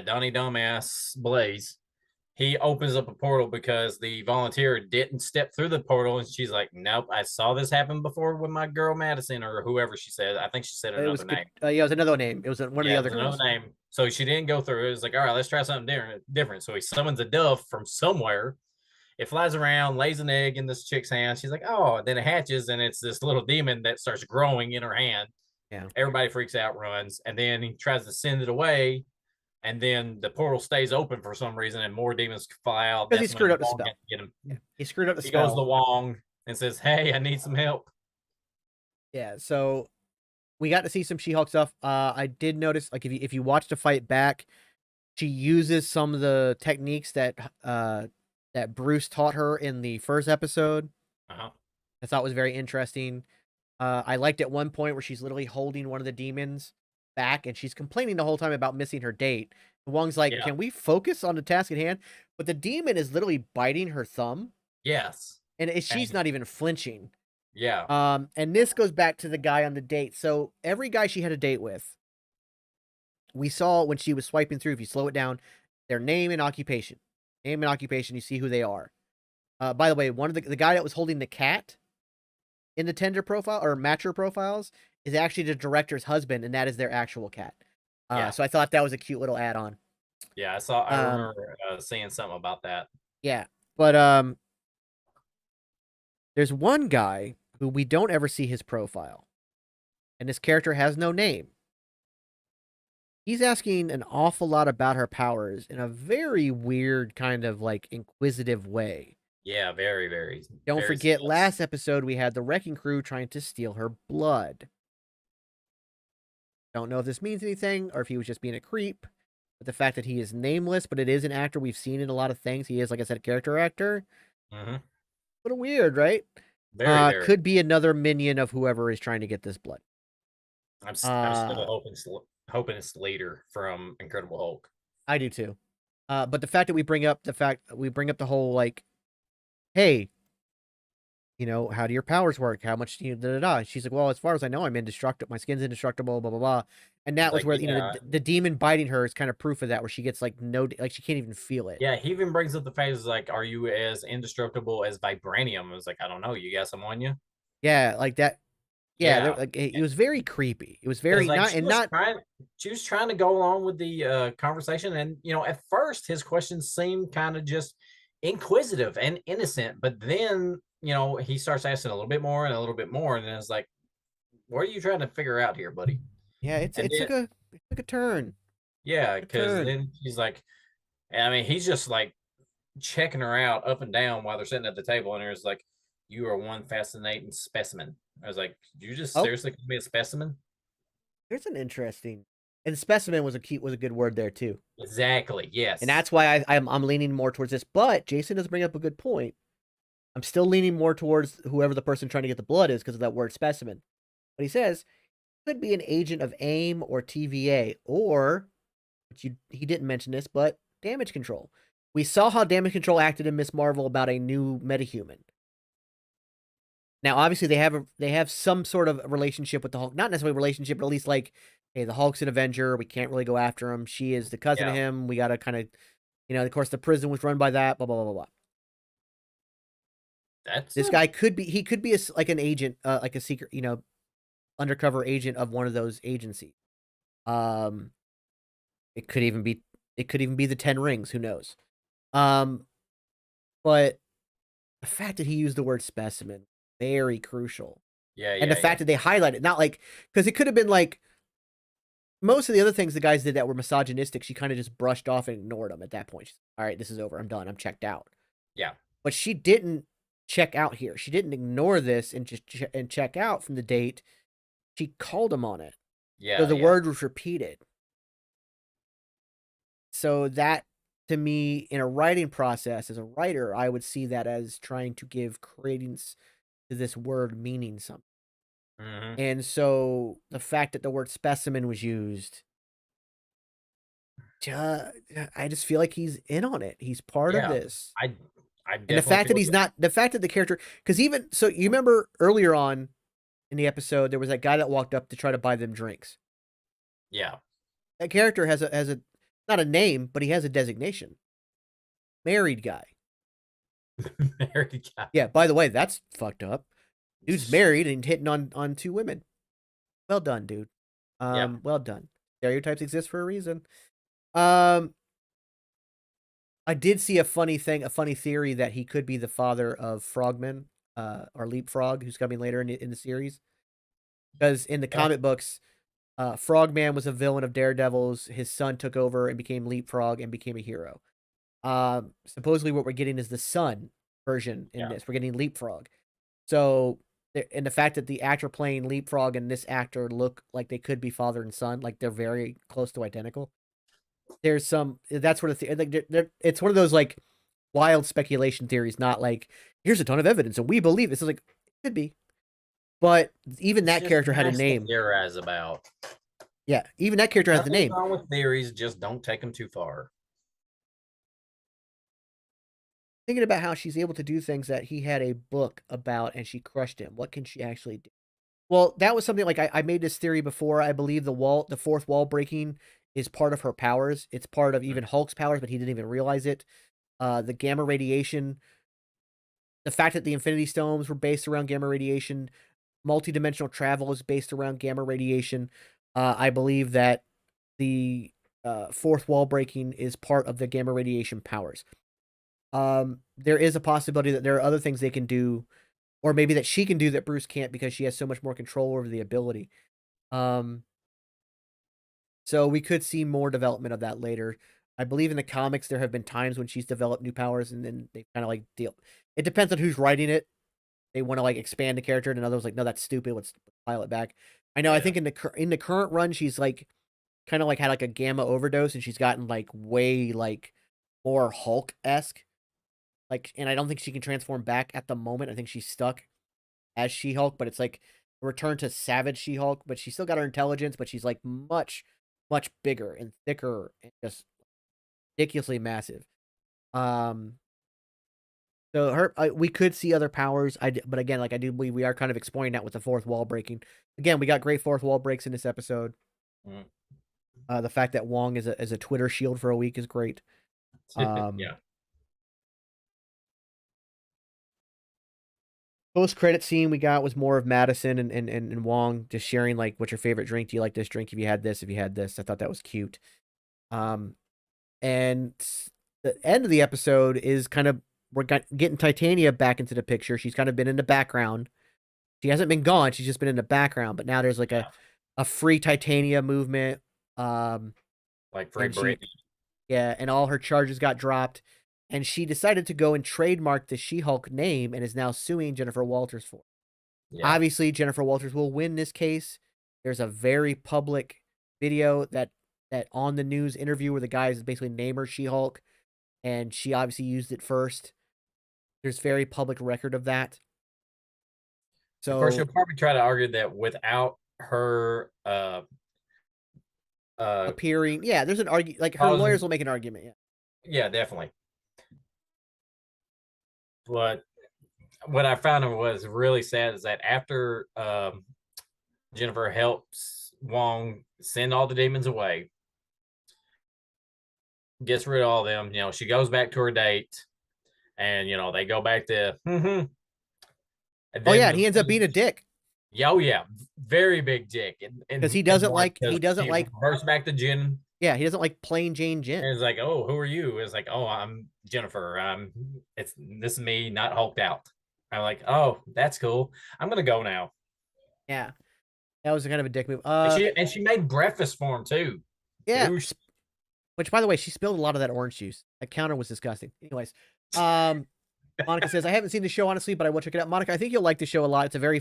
S2: Donnie dumbass Blaze, he opens up a portal because the volunteer didn't step through the portal, and she's like, "Nope, I saw this happen before with my girl Madison or whoever she said. I think she said another name.
S1: It was another name. It was one of the other girls.
S2: Another name. So she didn't go through. It was like, all right, let's try something different. So he summons a dove from somewhere. It flies around, lays an egg in this chick's hand. She's like, oh, then it hatches, and it's this little demon that starts growing in her hand.
S1: Yeah.
S2: Everybody freaks out, runs, and then he tries to send it away. And then the portal stays open for some reason, and more demons fly out.
S1: Because he screwed up the spell. Yeah. He screwed up the spell.
S2: He goes to Wong and says, "Hey, I need some help."
S1: Yeah, so we got to see some She-Hulk stuff. I did notice, like, if you watch the fight back, she uses some of the techniques that that Bruce taught her in the first episode. I thought was very interesting. I liked at one point where she's literally holding one of the demons back, and she's complaining the whole time about missing her date. Wong's like, "Can we focus on the task at hand?" But the demon is literally biting her thumb.
S2: Yes.
S1: And she's not even flinching.
S2: Yeah.
S1: And this goes back to the guy on the date. So every guy she had a date with, we saw when she was swiping through, if you slow it down, their name and occupation. Name and occupation, you see who they are. By the way, one of the guy that was holding the cat in the Tinder profile or Matcher profiles is actually the director's husband, and that is their actual cat. So I thought that was a cute little add-on.
S2: Yeah, I remember seeing something about that.
S1: Yeah, but there's one guy who we don't ever see his profile, and this character has no name. He's asking an awful lot about her powers in a very weird kind of like inquisitive way.
S2: Yeah, very, very.
S1: Don't forget, last episode we had the Wrecking Crew trying to steal her blood. Don't know if this means anything or if he was just being a creep. But the fact that he is nameless, but it is an actor we've seen in a lot of things. He is, like I said, a character actor.
S2: Mm-hmm.
S1: Little weird, right?
S2: Very.
S1: Could be another minion of whoever is trying to get this blood.
S2: I'm still hoping it's later from Incredible Hulk.
S1: I do too. But the fact that we bring up the whole like, hey, you know, how do your powers work? How much do you da-da-da? She's like, well, as far as I know, I'm indestructible. My skin's indestructible, blah, blah, blah. And that was where, you know, the demon biting her is kind of proof of that, where she gets like she can't even feel it.
S2: Yeah, he even brings up the fact is like, are you as indestructible as vibranium? I was like, I don't know. You got some on you?
S1: Yeah, like that. Yeah, like it was very creepy. It was very
S2: like, she was trying to go along with the conversation, and you know, at first his questions seemed kind of just inquisitive and innocent, but then you know he starts asking a little bit more and a little bit more, and then it's like, what are you trying to figure out here, buddy?
S1: Yeah, it took a turn.
S2: Yeah, because then he's like, I mean, he's just like checking her out up and down while they're sitting at the table, and there's like, you are one fascinating specimen. I was like, you just seriously call me a specimen?
S1: There's an interesting, and specimen was a good word there too.
S2: Exactly. Yes.
S1: And that's why I'm leaning more towards this. But Jason does bring up a good point. I'm still leaning more towards whoever the person trying to get the blood is because of that word specimen. But he says could be an agent of AIM or TVA, or he didn't mention this, but damage control. We saw how damage control acted in Miss Marvel about a new metahuman. Now, obviously, they have some sort of relationship with the Hulk. Not necessarily a relationship, but at least like, hey, the Hulk's an Avenger. We can't really go after him. She is the cousin of him. We got to kind of, you know, of course, the prison was run by that, blah, blah, blah, blah, blah. This guy could be like an agent, like a secret, you know, undercover agent of one of those agencies. It could even be the 10 Rings. Who knows? But the fact that he used the word specimen, very crucial.
S2: Yeah.
S1: And the fact that they highlight it, not like, because it could have been like most of the other things the guys did that were misogynistic, she kind of just brushed off and ignored them at that point. She's like, all right, this is over. I'm done. I'm checked out.
S2: Yeah.
S1: But she didn't check out here. She didn't ignore this and just check out from the date. She called him on it.
S2: Yeah.
S1: So the word was repeated. So that, to me, in a writing process, as a writer, I would see that as trying to give credence to this word meaning something.
S2: Mm-hmm.
S1: And so the fact that the word specimen was used, I just feel like he's in on it. He's part of this.
S2: I
S1: and the fact that he's not, the fact that the character, because even, so you remember earlier on in the episode, there was that guy that walked up to try to buy them drinks.
S2: Yeah.
S1: That character has a not a name, but he has a designation. Married guy.
S2: Married guy.
S1: Yeah, by the way, that's fucked up. Dude's married and hitting on 2 women. Well done, dude. Well done. Stereotypes exist for a reason. I did see a funny theory that he could be the father of Frogman, or Leapfrog, who's coming later in the series. Because in the comic books, Frogman was a villain of Daredevil's. His son took over and became Leapfrog and became a hero. Supposedly what we're getting is the son version in this. We're getting Leapfrog. So, and the fact that the actor playing Leapfrog and this actor look like they could be father and son, like they're very close to identical. There's some, that's what it's one of those like wild speculation theories, not like here's a ton of evidence and we believe this. Is like it could be, but even
S2: It's
S1: that
S2: just
S1: character had a
S2: nice to
S1: name.
S2: theorize about.
S1: Yeah, even that character has the
S2: Nothing's
S1: name.
S2: wrong with theories, just don't take them too far.
S1: Thinking about how she's able to do things that he had a book about and she crushed him. What can she actually do? Well, that was something like I made this theory before. I believe the fourth wall breaking is part of her powers. It's part of even Hulk's powers, but he didn't even realize it. The gamma radiation, the fact that the Infinity Stones were based around gamma radiation, multidimensional travel is based around gamma radiation. I believe that the fourth wall breaking is part of the gamma radiation powers. There is a possibility that there are other things they can do, or maybe that she can do that Bruce can't because she has so much more control over the ability. So we could see more development of that later. I believe in the comics there have been times when she's developed new powers and then they kind of like deal. It depends on who's writing it. They want to like expand the character, and others like, no, that's stupid. Let's pile it back. I know. Yeah. I think in the current run, she's like kind of like had like a gamma overdose, and she's gotten like way like more Hulk-esque. Like, and I don't think she can transform back at the moment. I think she's stuck as She-Hulk, but it's like a return to Savage She-Hulk, but she's still got her intelligence, but she's like much, much bigger and thicker and just ridiculously massive. So her, we could see other powers. But again, like I do believe we are kind of exploring that with the fourth wall breaking. Again, we got great fourth wall breaks in this episode. The fact that Wong is a Twitter shield for a week is great.
S2: Yeah.
S1: Post credit scene we got was more of Madison and Wong just sharing like, what's your favorite drink? Do you like this drink? Have you had this? Have you had this? I thought that was cute. And the end of the episode is kind of we're getting Titania back into the picture. She's kind of been in the background. She hasn't been gone. She's just been in the background. But now there's like a free Titania movement.
S2: Like free Britney.
S1: Yeah, and all her charges got dropped. And she decided to go and trademark the She-Hulk name and is now suing Jennifer Walters for it. Yeah. Obviously, Jennifer Walters will win this case. There's a very public video that on the news interview where the guys basically name her She-Hulk, and she obviously used it first. There's very public record of that. So
S2: of course, she'll probably try to argue that without her
S1: appearing, yeah, there's an argument. Like her lawyers will make an argument.
S2: Yeah, definitely. But what I found was really sad is that after Jennifer helps Wong send all the demons away, gets rid of all of them, she goes back to her date, and they go back to
S1: oh yeah, and he ends up being a dick.
S2: Oh yeah, very big dick,
S1: because he doesn't like
S2: reverse back to Jen.
S1: Yeah, he doesn't like plain Jane Jen.
S2: And it's like, oh, who are you? It's like, oh, I'm Jennifer. This is me, not hulked out. I'm like, oh, that's cool. I'm gonna go now.
S1: Yeah, that was kind of a dick move.
S2: And she made breakfast for him too.
S1: Yeah. Douche. Which, by the way, she spilled a lot of that orange juice. That counter was disgusting. Anyways, Monica says, I haven't seen the show, honestly, but I will check it out. Monica, I think you'll like the show a lot. It's a very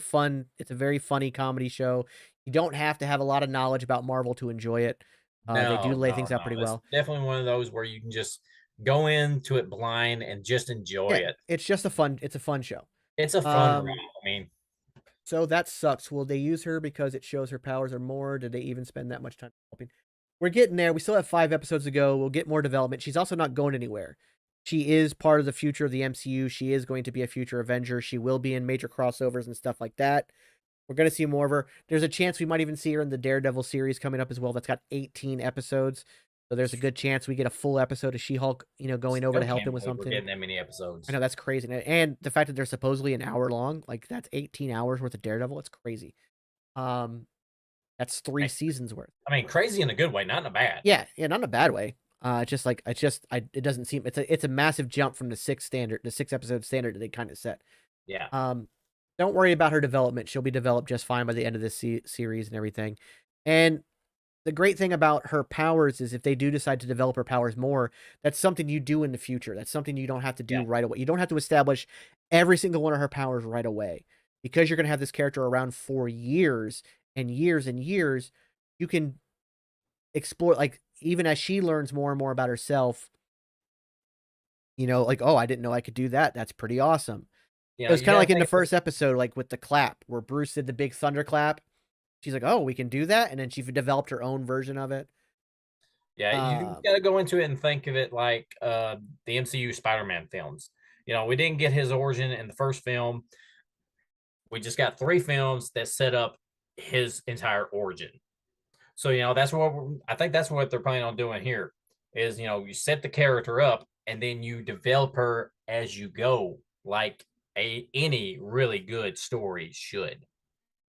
S1: funny comedy show. You don't have to have a lot of knowledge about Marvel to enjoy it. They do lay things out pretty well.
S2: Definitely one of those where you can just go into it blind and just enjoy it.
S1: It's just a fun show.
S2: It's a fun ride. I mean,
S1: so that sucks. Will they use her because it shows her powers are more? Did they even spend that much time helping? We're getting there. We still have 5 episodes to go. We'll get more development. She's also not going anywhere. She is part of the future of the MCU. She is going to be a future Avenger. She will be in major crossovers and stuff like that. We're going to see more of her. There's a chance we might even see her in the Daredevil series coming up as well. That's got 18 episodes. So there's a good chance we get a full episode of She-Hulk, going over to help him with something.
S2: We're getting that many episodes.
S1: I know, that's crazy. And the fact that they're supposedly an hour long, like that's 18 hours worth of Daredevil. It's crazy. That's 3 seasons worth.
S2: I mean, crazy in a good way, not in a bad.
S1: Yeah, not in a bad way. It doesn't seem it's a massive jump from the 6 episode standard that they kind of set.
S2: Yeah.
S1: Don't worry about her development. She'll be developed just fine by the end of this series and everything. And the great thing about her powers is if they do decide to develop her powers more, that's something you do in the future. That's something you don't have to do right away. You don't have to establish every single one of her powers right away. Because you're going to have this character around for years and years and years, you can explore, like, even as she learns more and more about herself, You know, like, oh, I didn't know I could do that. That's pretty awesome.
S2: You
S1: It
S2: know,
S1: was
S2: you
S1: kind of
S2: got to
S1: like in the
S2: think of
S1: first episode, like with the clap, where Bruce did the big thunder clap. She's like, oh, we can do that. And then she developed her own version of it.
S2: yeah, you
S1: Uh,
S2: got to go into it and think of it like the MCU Spider-Man films. You know, we didn't get his origin in the first film. We just got 3 films that set up his entire origin. So, you know, I think that's what they're planning on doing here is, you know, you set the character up and then you develop her as you go, like any really good story should.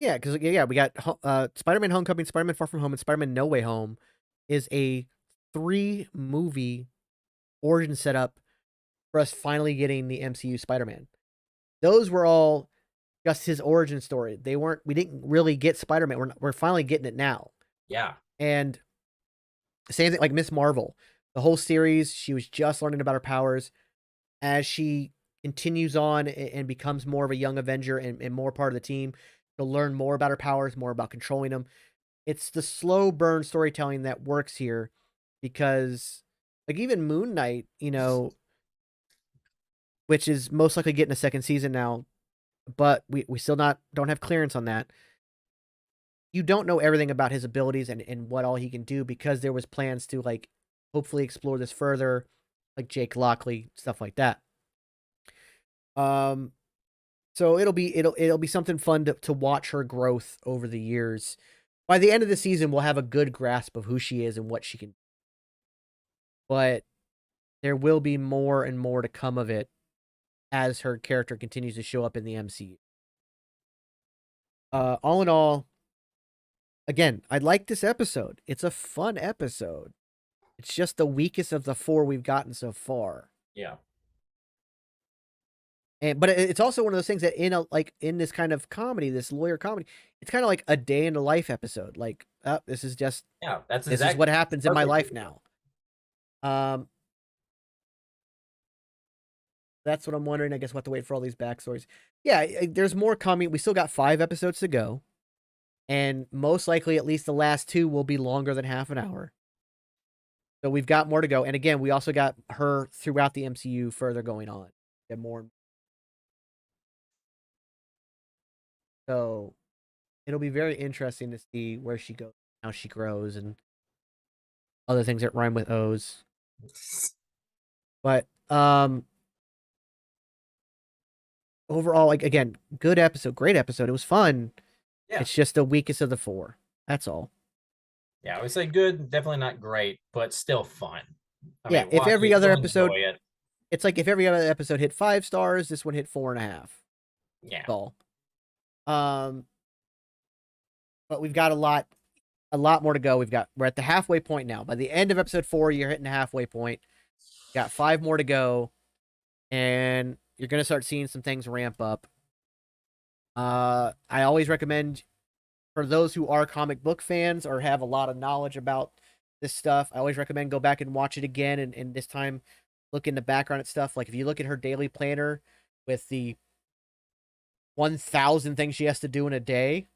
S1: yeah, because yeah, we got Spider-Man: Homecoming, Spider-Man: Far From Home, and Spider-Man: No Way Home is a 3-movie origin setup for us finally getting the MCU Spider-Man. Those were all just his origin story. They weren't. We didn't really get Spider-Man. We're finally getting it now.
S2: Yeah.
S1: And same thing like Miss Marvel. The whole series, she was just learning about her powers. As she continues on and becomes more of a young Avenger and more part of the team, to learn more about her powers, more about controlling them. It's the slow burn storytelling that works here because, like, even Moon Knight, you know, which is most likely getting a second season now, but we still don't have clearance on that. You don't know everything about his abilities and what all he can do because there was plans to, like, hopefully explore this further, like Jake Lockley, stuff like that. Um, so it'll be something fun to watch her growth over the years. By the end of the season, we'll have a good grasp of who she is and what she can. But there will be more and more to come of it as her character continues to show up in the MCU. All in all, again, I like this episode. It's a fun episode. It's just the weakest of the 4 we've gotten so far.
S2: Yeah.
S1: But it's also one of those things that in this kind of comedy, this lawyer comedy, it's kind of like a day in the life episode. Like, oh, this is what happens in my life now. That's what I'm wondering. I guess we'll have to wait for all these backstories. Yeah, there's more coming. We still got 5 episodes to go. And most likely, at least the last 2 will be longer than half an hour. So we've got more to go. And again, we also got her throughout the MCU further going on. Get more. So it'll be very interesting to see where she goes, how she grows, and other things that rhyme with O's. But overall, like, again, good episode, great episode. It was fun. Yeah. It's just the weakest of the 4. That's all.
S2: Yeah, I would say good, definitely not great, but still fun.
S1: I mean, if every other episode, it's like if every other episode hit 5 stars, this one hit 4.5.
S2: Yeah.
S1: That's all. But we've got a lot more to go. We're at the halfway point now. By the end of episode 4, you're hitting the halfway point. Got 5 more to go, and you're gonna start seeing some things ramp up. I always recommend, for those who are comic book fans or have a lot of knowledge about this stuff, I always recommend go back and watch it again, and this time look in the background at stuff. Like if you look at her daily planner with the 1,000 things she has to do in a day,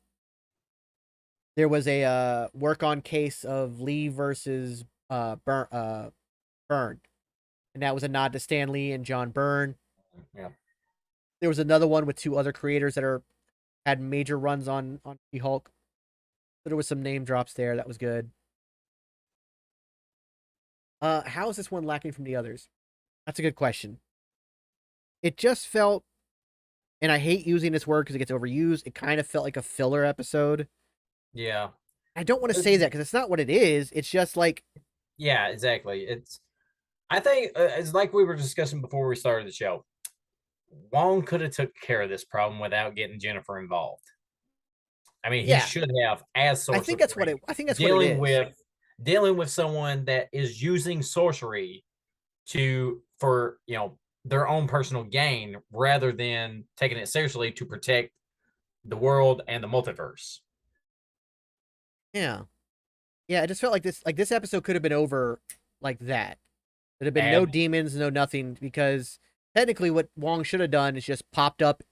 S1: there was a work on case of Lee versus Byrne. And that was a nod to Stan Lee and John Byrne.
S2: Yeah.
S1: There was another one with 2 other creators that had major runs on She-Hulk. So there was some name drops there. That was good. How is this one lacking from the others? That's a good question. It just felt, and I hate using this word because it gets overused, it kind of felt like a filler episode.
S2: Yeah.
S1: I don't want to say that because it's not what it is. It's just like...
S2: Yeah, exactly. I think it's like we were discussing before we started the show. Wong could have took care of this problem without getting Jennifer involved. I mean, he should have as sorcery.
S1: I think that's what it is.
S2: Dealing with someone that is using sorcery for their own personal gain rather than taking it seriously to protect the world and the multiverse.
S1: Yeah. Yeah, it just felt like this episode could have been over like that. There'd have been no demons, no nothing, because technically what Wong should have done is just popped up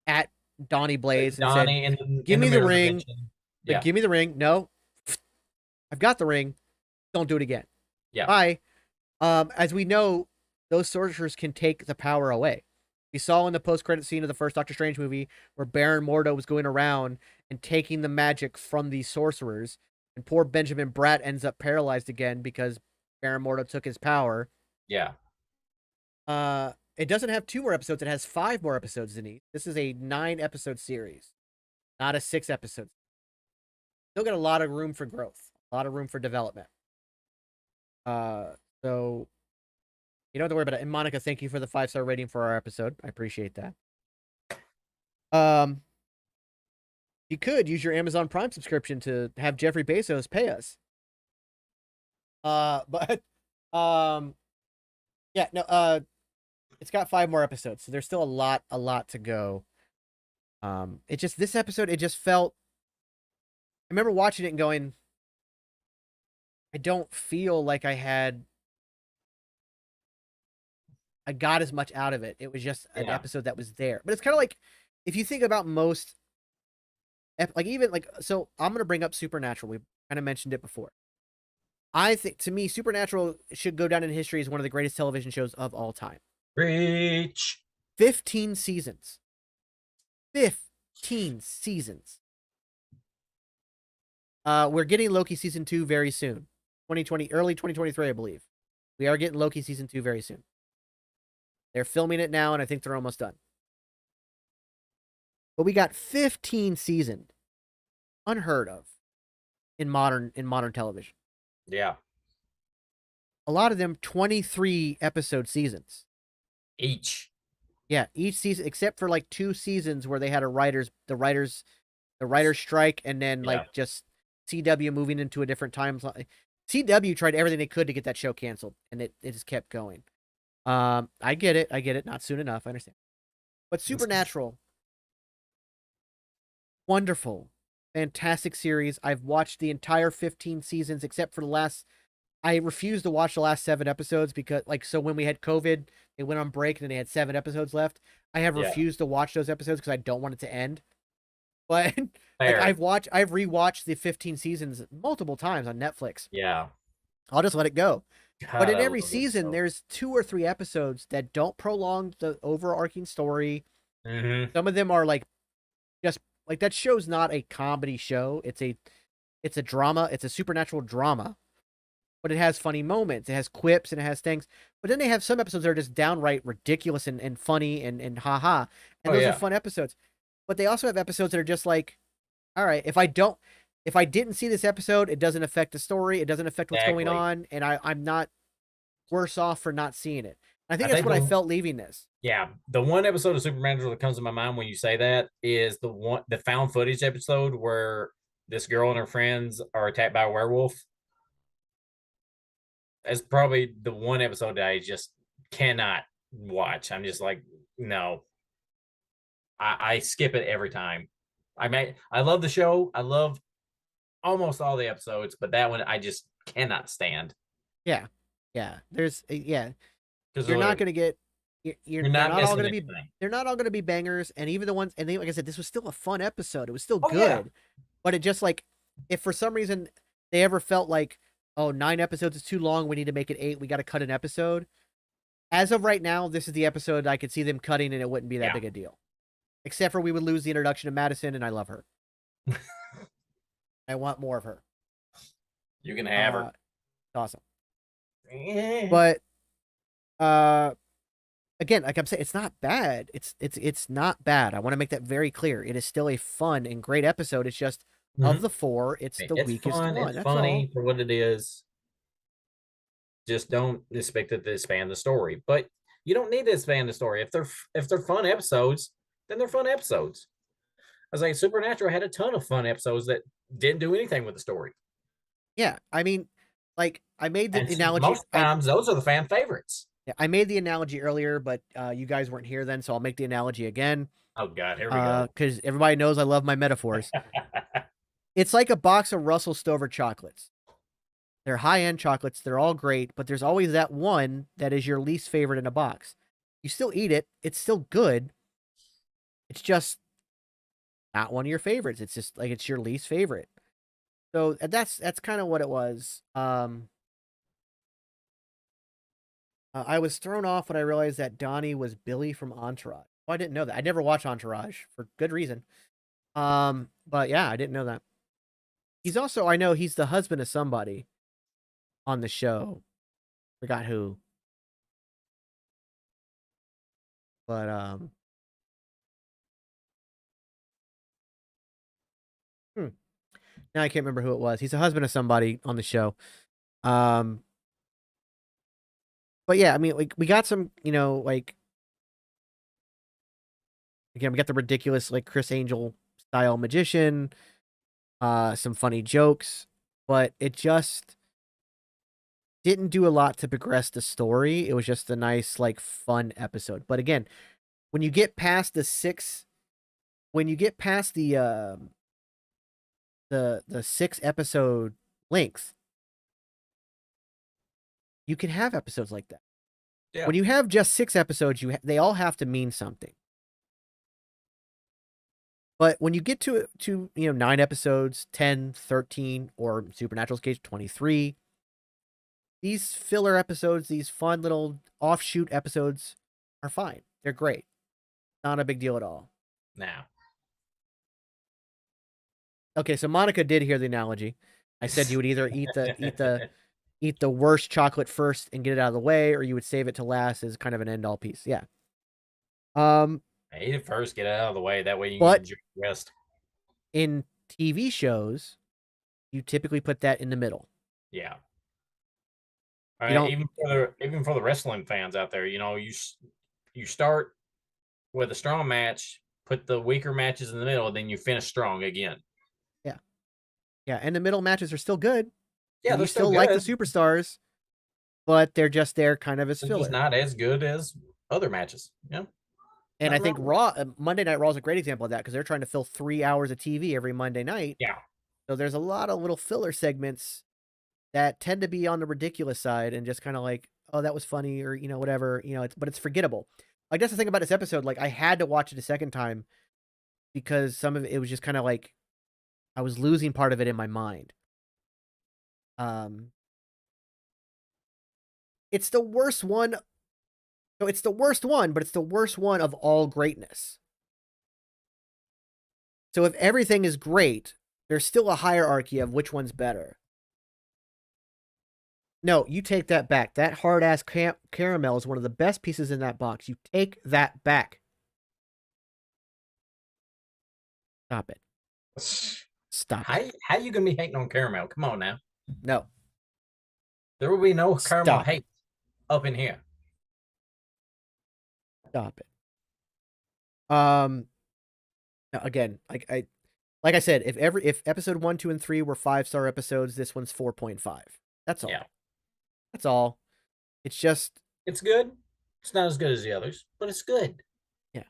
S1: at Donnie Blaze and said, give me the ring. Yeah. Give me the ring. No. I've got the ring. Don't do it again.
S2: Yeah.
S1: Bye. As we know, those sorcerers can take the power away. We saw in the post-credit scene of the first Doctor Strange movie where Baron Mordo was going around and taking the magic from these sorcerers, and poor Benjamin Bratt ends up paralyzed again because Baron Mordo took his power.
S2: Yeah.
S1: It doesn't have 2 more episodes. It has 5 more episodes in each. This is a 9-episode series, not a 6-episode. Still got a lot of room for growth, a lot of room for development. So you don't have to worry about it. And Monica, thank you for the 5-star rating for our episode. I appreciate that. You could use your Amazon Prime subscription to have Jeffrey Bezos pay us. But yeah, no, it's got 5 more episodes, so there's still a lot to go. It just, this episode, it just felt, I remember watching it and going, I don't feel like I got as much out of it. It was just an episode that was there. But it's kind of like, if you think about most, like even like, so I'm going to bring up Supernatural. We kind of mentioned it before. I think, to me, Supernatural should go down in history as one of the greatest television shows of all time.
S2: Reach.
S1: 15 seasons. 15 seasons. We're getting Loki season 2 very soon. Early 2023, I believe. We are getting Loki season 2 very soon. They're filming it now, and I think they're almost done. But we got 15 seasons. Unheard of in modern television.
S2: Yeah.
S1: A lot of them 23 episode seasons.
S2: Each.
S1: Yeah, each season, except for like 2 seasons where they had the writers strike, and then like just CW moving into a different time. CW tried everything they could to get that show canceled, and it just kept going. I get it. Not soon enough. I understand. But Supernatural, wonderful, fantastic series. I've watched the entire 15 seasons except for the last. I refused to watch the last 7 episodes because, like, so when we had COVID, they went on break and then they had 7 episodes left. I have refused to watch those episodes because I don't want it to end. But like, I've rewatched the 15 seasons multiple times on Netflix.
S2: Yeah.
S1: I'll just let it go. God, but in every season, there's 2 or 3 episodes that don't prolong the overarching story.
S2: Mm-hmm.
S1: Some of them are like, just like, that show's not a comedy show. It's a drama. It's a supernatural drama. But it has funny moments. It has quips and it has things. But then they have some episodes that are just downright ridiculous and funny and haha. And those are fun episodes. But they also have episodes that are just like, all right, if I didn't see this episode, it doesn't affect the story. It doesn't affect what's going on. And I'm not worse off for not seeing it. I think that's what I felt leaving this.
S2: Yeah. The one episode of Supernatural that comes to my mind when you say that is the found footage episode where this girl and her friends are attacked by a werewolf. That's probably the one episode that I just cannot watch. I'm just like, no. I skip it every time. I love the show. I love almost all the episodes, but that one I just cannot stand.
S1: Yeah. There's you're not going to get. They're not all going to be. They're not all going to be bangers, and even the ones. And they, like I said, this was still a fun episode. It was still good, but it just, like, if for some reason they ever felt like, oh, 9 episodes is too long, we need to make it 8, we got to cut an episode. As of right now, this is the episode I could see them cutting, and it wouldn't be that big a deal. Except for we would lose the introduction of Madison, and I love her. I want more of her.
S2: You can have her.
S1: It's awesome. But again, like I'm saying, it's not bad. It's not bad. I want to make that very clear. It is still a fun and great episode. It's just, of the 4, it's the weakest one.
S2: It's funny for what it is. Just don't expect it to expand the story. But you don't need to expand the story. If they're fun episodes, then they're fun episodes. I was like, Supernatural had a ton of fun episodes that didn't do anything with the story.
S1: Yeah, I mean, like, I made the analogy.
S2: Most times, those are the fan favorites.
S1: Yeah, I made the analogy earlier, but you guys weren't here then, so I'll make the analogy again.
S2: Oh, God, here we go.
S1: Because everybody knows I love my metaphors. It's like a box of Russell Stover chocolates. They're high-end chocolates. They're all great, but there's always that one that is your least favorite in a box. You still eat it. It's still good. It's just not one of your favorites. It's just like, it's your least favorite. So that's kind of what it was. I was thrown off when I realized that Donnie was Billy from Entourage. Oh, I didn't know that. I never watched Entourage for good reason. But yeah, I didn't know that. He's also, I know he's the husband of somebody on the show. Forgot who. But now I can't remember who it was. He's a husband of somebody on the show. But yeah, I mean, like we got some, like again, we got the ridiculous like Chris Angel style magician, some funny jokes, but it just didn't do a lot to progress the story. It was just a nice, like, fun episode. But again, when you get past the 6 episode length, you can have episodes like that. Yeah. When you have just 6 episodes, they all have to mean something. But when you get to 9 episodes, 10, 13, or Supernatural's case, 23, these filler episodes, these fun little offshoot episodes are fine. They're great. Not a big deal at all.
S2: Now.
S1: Okay, so Monica did hear the analogy. I said you would either eat the worst chocolate first and get it out of the way, or you would save it to last as kind of an end-all piece. Yeah.
S2: Eat it first, get it out of the way. That way you can enjoy the rest.
S1: In TV shows, you typically put that in the middle.
S2: Yeah. Even for the wrestling fans out there, you start with a strong match, put the weaker matches in the middle, then you finish strong again.
S1: Yeah. Yeah, and the middle matches are still good.
S2: Yeah,
S1: they're still like the superstars, but they're just there kind of as filler.
S2: Just not as good as other matches. Yeah.
S1: And I think Monday Night Raw is a great example of that because they're trying to fill 3 hours of TV every Monday night.
S2: Yeah.
S1: So there's a lot of little filler segments that tend to be on the ridiculous side and just kind of like, oh, that was funny or, whatever, but it's forgettable. Like that's the thing about this episode. Like I had to watch it a second time because some of it was just kind of like I was losing part of it in my mind. It's the worst one. So it's the worst one, but it's the worst one of all greatness. So if everything is great, there's still a hierarchy of which one's better. No, you take that back. That hard-ass caramel is one of the best pieces in that box. You take that back. Stop it. Stop.
S2: How are you going to be hating on caramel? Come on now.
S1: No.
S2: There will be no caramel hate up in here.
S1: Stop it. Again, like I said, if episode 1, 2, and 3 were 5-star episodes, this one's 4.5. That's all. Yeah. That's all. It's
S2: good. It's not as good as the others, but it's good.
S1: Yeah.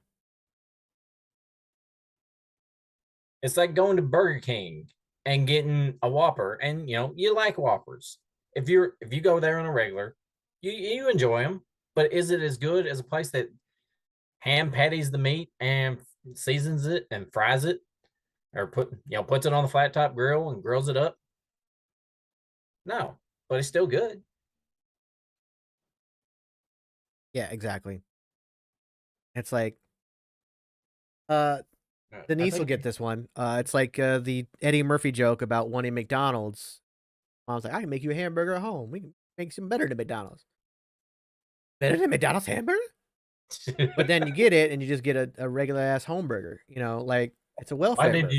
S2: It's like going to Burger King and getting a Whopper, and you like Whoppers. If you go there on a regular, you enjoy them, but is it as good as a place that hand patties the meat and seasons it and fries it, or puts it on the flat top grill and grills it up? No, but it's still good.
S1: Yeah, exactly. It's like Denise will get this one. It's like the Eddie Murphy joke about wanting McDonald's. Mom's like, I can make you a hamburger at home. We can make some better than McDonald's. Better than McDonald's hamburger? But then you get it and you just get a regular ass home burger. Like it's a welfare burger.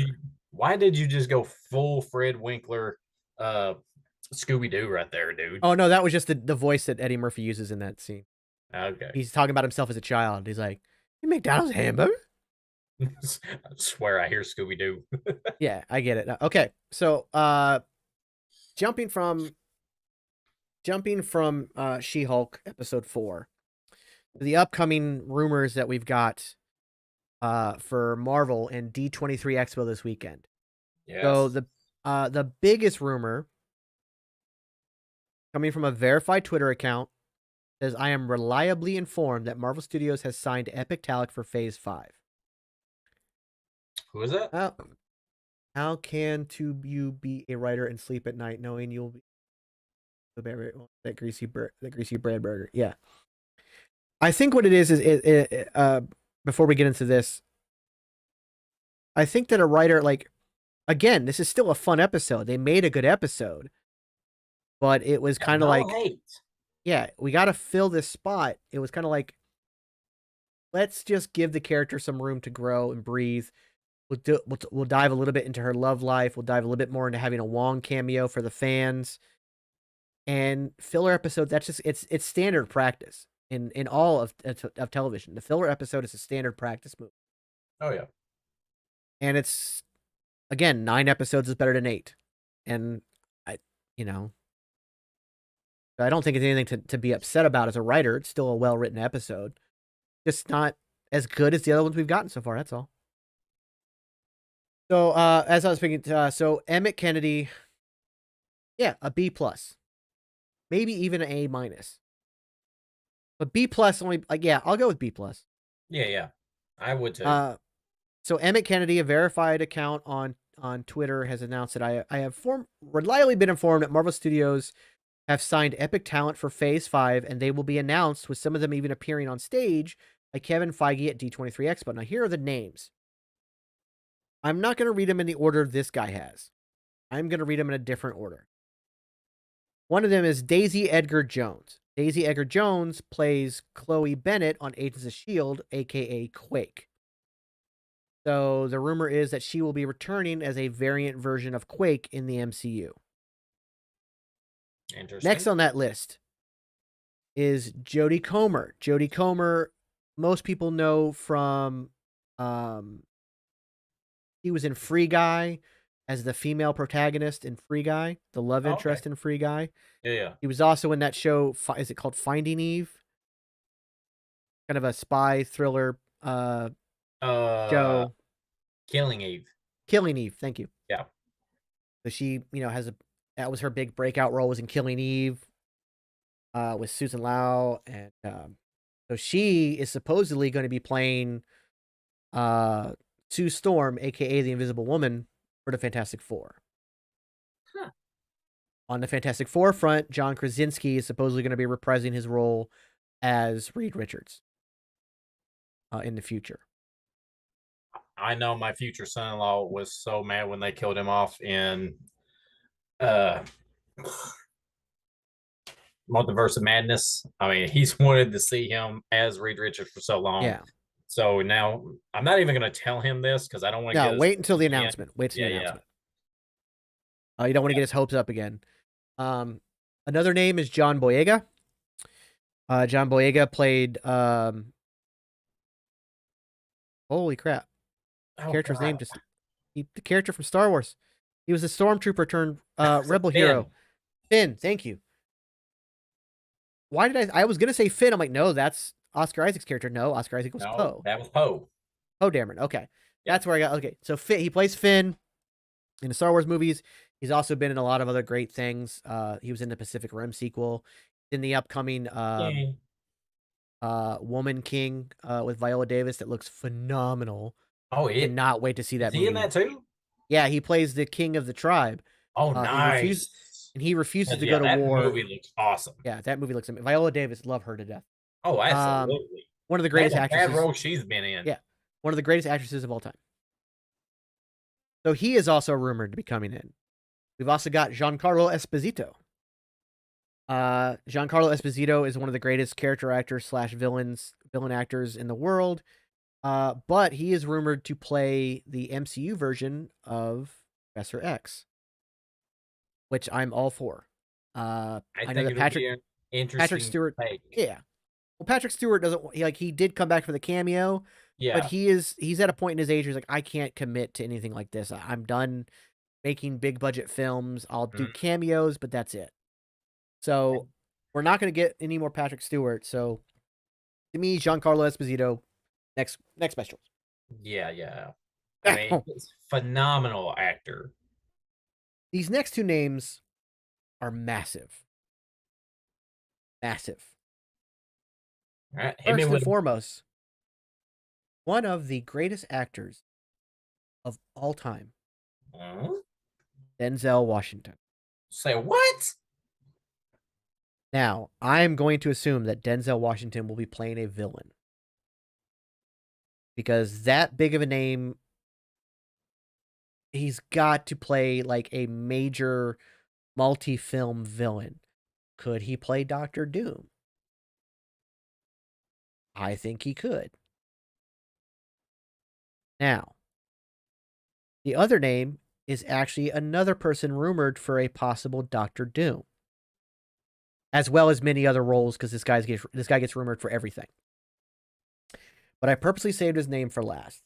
S2: Why did you just go full Fred Winkler Scooby-Doo right there, dude?
S1: Oh no, that was just the voice that Eddie Murphy uses in that scene.
S2: Okay.
S1: He's talking about himself as a child. He's like, you McDonald's hamburger?
S2: I swear I hear Scooby-Doo.
S1: Yeah, I get it. Okay, so jumping from She-Hulk episode 4, the upcoming rumors that we've got for Marvel and D23 Expo this weekend.
S2: Yes.
S1: So the biggest rumor coming from a verified Twitter account says, I am reliably informed that Marvel Studios has signed Epic Talent for Phase 5.
S2: Who is that?
S1: How can you be a writer and sleep at night knowing you'll be that greasy bread burger. Yeah. I think what it is before we get into this, I think that a writer, like, again, this is still a fun episode. They made a good episode, but it was kind of like, yeah, we got to fill this spot. It was kind of like, let's just give the character some room to grow and breathe. We'll dive a little bit into her love life. We'll dive a little bit more into having a Wong cameo for the fans. And filler episode, that's just it's standard practice in all of television. The filler episode is a standard practice move.
S2: Oh yeah.
S1: And it's, again, 9 episodes is better than 8. And I don't think it's anything to be upset about as a writer. It's still a well-written episode. Just not as good as the other ones we've gotten so far, that's all. So, as I was thinking, so Emmett Kennedy, yeah, a B+. Maybe even an A-. But B+ only, like, yeah, I'll go with B+.
S2: Yeah. I would too.
S1: So Emmett Kennedy, a verified account on Twitter, has announced that I have reliably been informed that Marvel Studios have signed epic talent for Phase 5, and they will be announced, with some of them even appearing on stage, by Kevin Feige at D23 Expo. Now, here are the names. I'm not going to read them in the order this guy has. I'm going to read them in a different order. One of them is Daisy Edgar Jones. Daisy Edgar Jones plays Chloe Bennett on Agents of S.H.I.E.L.D., a.k.a. Quake. So the rumor is that she will be returning as a variant version of Quake in the MCU.
S2: Interesting.
S1: Next on that list is Jodie Comer. Jodie Comer, most people know from he was in Free Guy as the female protagonist in Free Guy, the love interest in Free Guy.
S2: Yeah.
S1: He was also in that show, is it called Finding Eve? Kind of a spy thriller show.
S2: Killing Eve.
S1: Killing Eve, thank you.
S2: Yeah.
S1: So she, that was her big breakout role, was in Killing Eve with Susan Lau. And so she is supposedly going to be playing Sue Storm, a.k.a. the Invisible Woman, for the Fantastic Four.
S2: Huh.
S1: On the Fantastic Four front, John Krasinski is supposedly going to be reprising his role as Reed Richards in the future.
S2: I know my future son-in-law was so mad when they killed him off in Multiverse of Madness. I mean, he's wanted to see him as Reed Richards for so long.
S1: Yeah.
S2: So now I'm not even going to tell him this because I don't want to get
S1: wait until the announcement. Wait till the announcement. You don't want to get his hopes up again. Another name is John Boyega. John Boyega played holy crap. Character's name the character from Star Wars. He was a stormtrooper turned rebel hero. Finn, thank you. Why did I was gonna say Finn? I'm like, no, that's Oscar Isaac's character. No, Oscar Isaac was Poe.
S2: That was Poe.
S1: Poe Dameron. Okay. Yeah. That's where I got. Okay. So Finn, he plays Finn in the Star Wars movies. He's also been in a lot of other great things. He was in the Pacific Rim sequel, in the upcoming Woman King with Viola Davis that looks phenomenal.
S2: Oh,
S1: I cannot wait to see that movie.
S2: Is he in that too?
S1: Yeah, he plays the king of the tribe.
S2: Oh, nice.
S1: He refuses to go to war.
S2: That movie looks awesome.
S1: Yeah, that movie looks amazing. Viola Davis, love her to death.
S2: Oh, absolutely.
S1: One of the greatest actresses.
S2: Bad role she's been in.
S1: Yeah, one of the greatest actresses of all time. So he is also rumored to be coming in. We've also got Giancarlo Esposito. Giancarlo Esposito is one of the greatest character actors / villain actors in the world. But he is rumored to play the MCU version of Professor X, which I'm all for. I know that Patrick Stewart. Yeah. Well, Patrick Stewart doesn't he did come back for the cameo. Yeah. But he's at a point in his age where he's like, I can't commit to anything like this. I'm done making big budget films. I'll do cameos, but that's it. So we're not going to get any more Patrick Stewart. So to me, Giancarlo Esposito, next special.
S2: Yeah. I mean, he's a phenomenal actor.
S1: These next two names are massive. Massive.
S2: All right,
S1: first and foremost, one of the greatest actors of all time, Denzel Washington.
S2: Say what?
S1: Now, I am going to assume that Denzel Washington will be playing a villain. Because that big of a name, he's got to play like a major multi-film villain. Could he play Doctor Doom? I think he could. Now, the other name is actually another person rumored for a possible Doctor Doom, as well as many other roles, because this guy gets rumored for everything. But I purposely saved his name for last,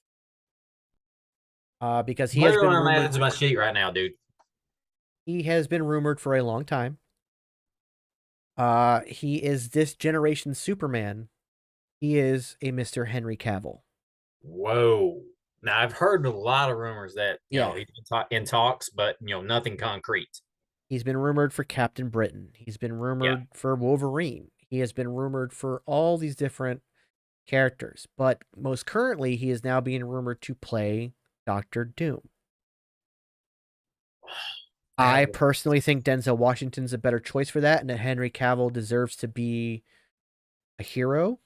S1: because he has been rumored.
S2: That's my sheet right now, dude.
S1: He has been rumored for a long time. He is this generation's Superman. He is a Mr. Henry Cavill.
S2: Whoa. Now, I've heard a lot of rumors that, you know, he's in talks, but, you know, nothing concrete.
S1: He's been rumored for Captain Britain. He's been rumored for Wolverine. He has been rumored for all these different characters. But most currently, he is now being rumored to play Doctor Doom. I personally think Denzel Washington's a better choice for that, and that Henry Cavill deserves to be a hero.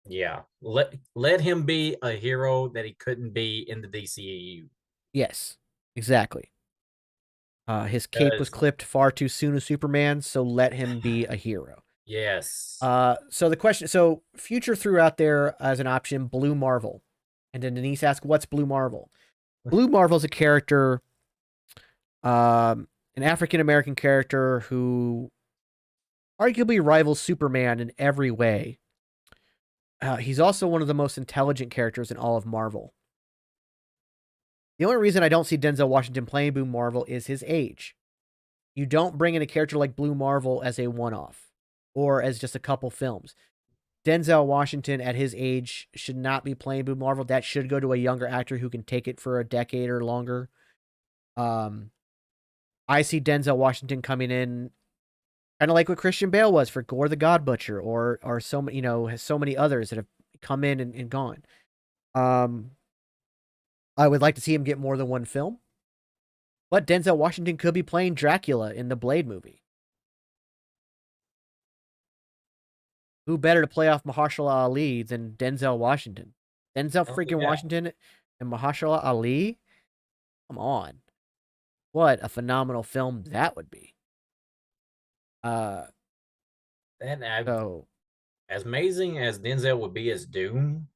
S2: Yeah. Let him be a hero that he couldn't be in the DCEU.
S1: Yes, exactly. His cape was clipped far too soon as Superman, so let him be a hero.
S2: Yes.
S1: So the question, so Future threw out there as an option Blue Marvel. And then Denise asked, what's Blue Marvel? Blue Marvel is a character, an African-American character who arguably rivals Superman in every way. He's also one of the most intelligent characters in all of Marvel. The only reason I don't see Denzel Washington playing Blue Marvel is his age. You don't bring in a character like Blue Marvel as a one-off or as just a couple films. Denzel Washington at his age should not be playing Blue Marvel. That should go to a younger actor who can take it for a decade or longer. I see Denzel Washington coming in kind of like what Christian Bale was for Gore the God Butcher, or so many, so many others that have come in and gone. I would like to see him get more than one film. But Denzel Washington could be playing Dracula in the Blade movie. Who better to play off Mahershala Ali than Denzel Washington? Denzel freaking Washington and Mahershala Ali? Come on. What a phenomenal film that would be.
S2: As amazing as Denzel would be as Doom,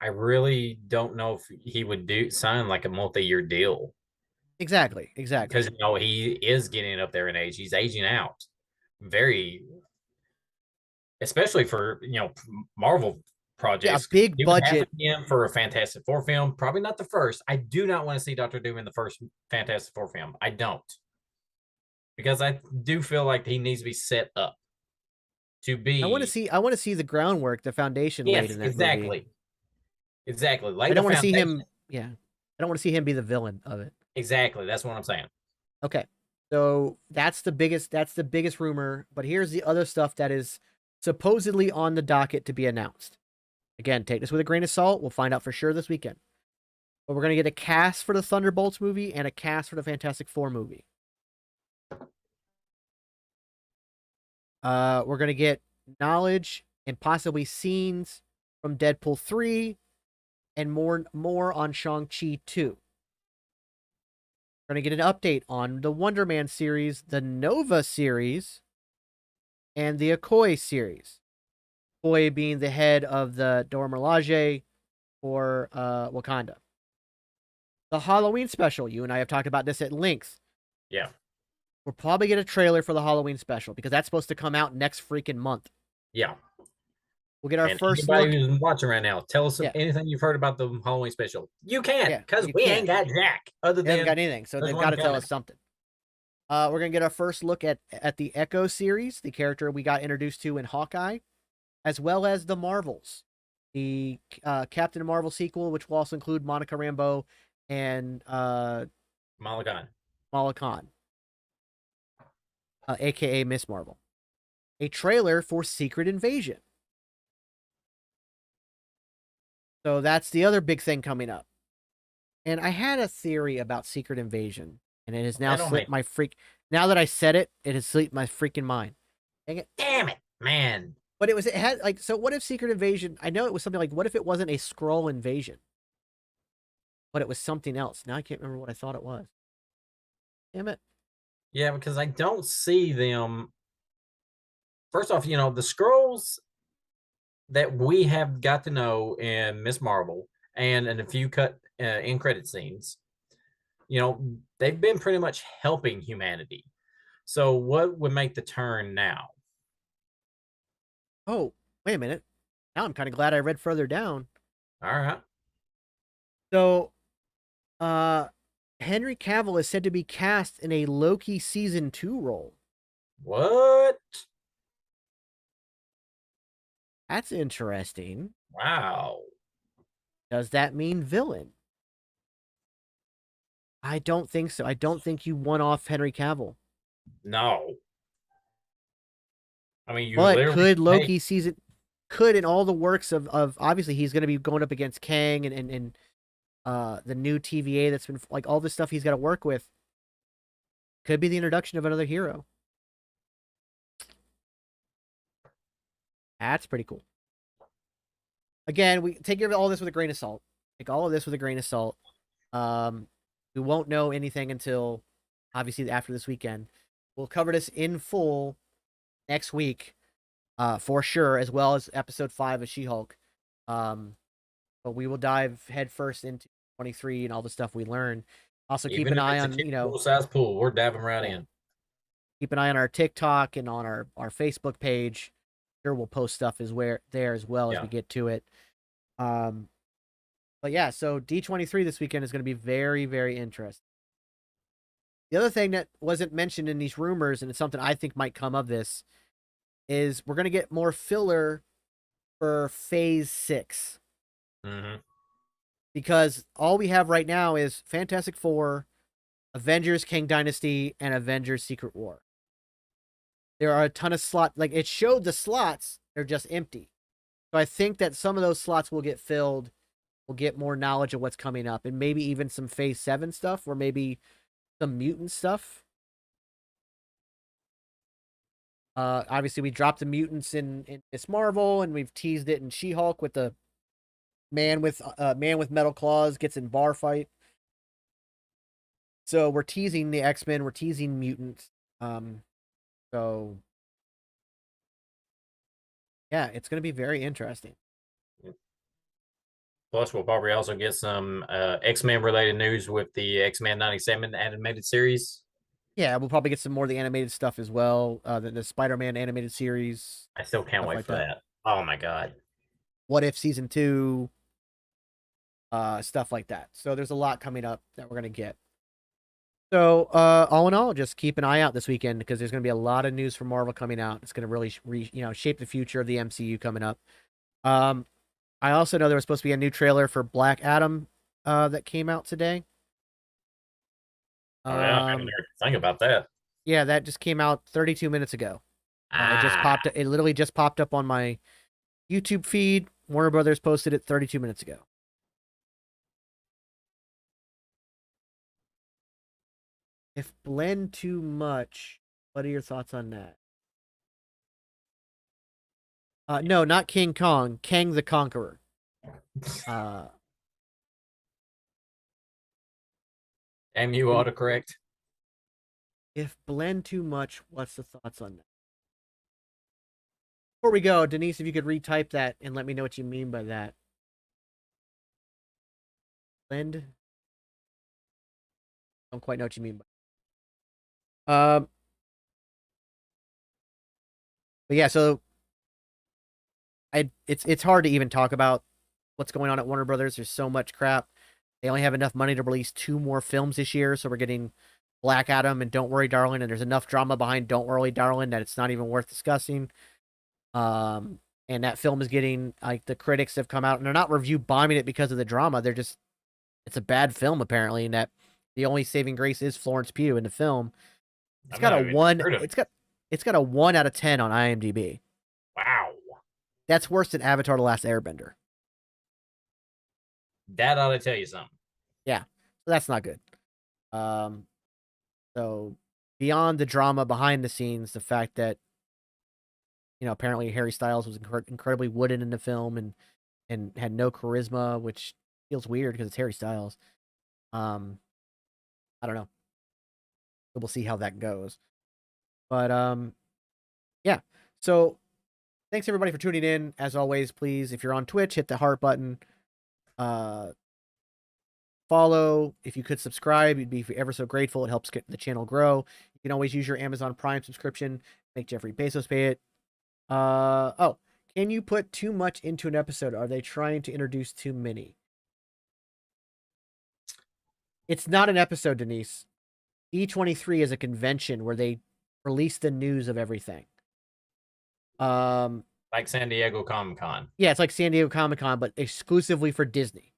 S2: I really don't know if he would sign like a multi-year deal.
S1: Exactly.
S2: Because, you know, he is getting up there in age. He's aging out. Especially for, you know, Marvel projects.
S1: Yeah, big budget.
S2: For a Fantastic Four film. Probably not the first. I do not want to see Doctor Doom in the first Fantastic Four film. I don't. Because I do feel like he needs to be set up to be.
S1: I want to see the groundwork, the foundation laid in that movie.
S2: Exactly.
S1: I don't want to see him. Yeah. I don't want to see him be the villain of it.
S2: Exactly. That's what I'm saying.
S1: Okay. So that's the biggest rumor. But here's the other stuff that is supposedly on the docket to be announced. Again, take this with a grain of salt. We'll find out for sure this weekend. But we're going to get a cast for the Thunderbolts movie and a cast for the Fantastic Four movie. We're going to get knowledge and possibly scenes from Deadpool 3 and more on Shang-Chi 2. We're going to get an update on the Wonder Man series, the Nova series, and the Okoye series. Okoye being the head of the Dora Milaje for Wakanda. The Halloween special, you and I have talked about this at length.
S2: Yeah.
S1: We'll probably get a trailer for the Halloween special because that's supposed to come out next freaking month.
S2: Yeah.
S1: We'll get our first
S2: anybody who's watching right now, tell us anything you've heard about the Halloween special. You can't, because we ain't got jack.
S1: They haven't got anything, so they've got to tell us something. We're going to get our first look at the Echo series, the character we got introduced to in Hawkeye, as well as the Marvels. The Captain Marvel sequel, which will also include Monica Rambeau and
S2: Mala
S1: Khan, a.k.a. Miss Marvel. A trailer for Secret Invasion. So that's the other big thing coming up. And I had a theory about Secret Invasion, and it has now slipped my freak. Now that I said it, it has slipped my freaking mind. Dang it.
S2: Damn it, man.
S1: But it had like, so what if Secret Invasion, I know it was something like, what if it wasn't a Skrull invasion? But it was something else. Now I can't remember what I thought it was. Damn it.
S2: Yeah, because I don't see them. First off, the Skrulls that we have got to know in Miss Marvel and in a few cut in credit scenes, they've been pretty much helping humanity. So what would make the turn now?
S1: Oh, wait a minute. Now I'm kind of glad I read further down.
S2: All right.
S1: So, Henry Cavill is said to be cast in a Loki season 2 role.
S2: What?
S1: That's interesting.
S2: Wow.
S1: Does that mean villain? I don't think so. I don't think you won off Henry Cavill.
S2: No. I mean, you
S1: but
S2: literally
S1: could Loki season could in all the works of obviously he's going to be going up against Kang and the new TVA that's been like all this stuff he's got to work with. Could be the introduction of another hero. That's pretty cool. Again, we take all this with a grain of salt. Take all of this with a grain of salt. We won't know anything until obviously after this weekend. We'll cover this in full next week, for sure, as well as episode 5 of She-Hulk. But we will dive headfirst into 23 and all the stuff we learn. Also, keep an eye on
S2: full-size pool. We're diving right in.
S1: Keep an eye on our TikTok and on our Facebook page. Sure, we'll post stuff there as well as we get to it. But yeah, so D23 this weekend is going to be very, very interesting. The other thing that wasn't mentioned in these rumors, and it's something I think might come of this, is we're going to get more filler for Phase 6.
S2: Mm-hmm.
S1: Because all we have right now is Fantastic Four, Avengers Kang Dynasty, and Avengers Secret War. There are a ton of slots. Like, it showed the slots, they're just empty. So I think that some of those slots will get filled. We'll get more knowledge of what's coming up, and maybe even some Phase 7 stuff, or maybe some mutant stuff. Obviously, we dropped the mutants in Miss Marvel, and we've teased it in She-Hulk with the man with metal claws gets in bar fight. So we're teasing the X-Men, we're teasing mutants. So yeah, it's going to be very interesting.
S2: Plus, we'll probably also get some X-Men related news with the X-Men 97 animated series.
S1: Yeah, we'll probably get some more of the animated stuff as well. The Spider-Man animated series.
S2: I still can't wait for that. Oh my god.
S1: What If Season 2. Stuff like that. So there's a lot coming up that we're going to get. So all in all, just keep an eye out this weekend because there's going to be a lot of news from Marvel coming out. It's going to really shape the future of the MCU coming up. I also know there was supposed to be a new trailer for Black Adam that came out today.
S2: Oh yeah, I didn't think about that.
S1: Yeah, that just came out 32 minutes ago. It literally just popped up on my YouTube feed. Warner Brothers posted it 32 minutes ago. If blend too much, what are your thoughts on that? No, not King Kong. Kang the Conqueror.
S2: MU autocorrect.
S1: If blend too much, what's the thoughts on that? Before we go, Denise, if you could retype that and let me know what you mean by that. Blend. Don't quite know what you mean by. But yeah, so it's hard to even talk about what's going on at Warner Brothers. There's so much crap. They only have enough money to release 2 more films this year, so we're getting Black Adam and Don't Worry Darling, and there's enough drama behind Don't Worry Darling that it's not even worth discussing. And that film is getting, like, the critics have come out and they're not review bombing it because of the drama. They're just, it's a bad film apparently, and that the only saving grace is Florence Pugh in the film. It's got a 1. It's got a 1 out of 10 on IMDb.
S2: Wow.
S1: That's worse than Avatar: The Last Airbender.
S2: That ought to tell you something.
S1: Yeah, so that's not good. So beyond the drama behind the scenes, the fact that, you know, apparently Harry Styles was incredibly wooden in the film and had no charisma, which feels weird because it's Harry Styles. I don't know. We'll see how that goes. But yeah. So thanks everybody for tuning in. As always, please, if you're on Twitch, hit the heart button. Follow. If you could subscribe, you'd be ever so grateful. It helps get the channel grow. You can always use your Amazon Prime subscription. Make Jeffrey Bezos pay it. Oh, can you put too much into an episode? Are they trying to introduce too many? It's not an episode, Denise. E23 is a convention where they release the news of everything.
S2: Like San Diego Comic-Con.
S1: Yeah, it's like San Diego Comic-Con, but exclusively for Disney.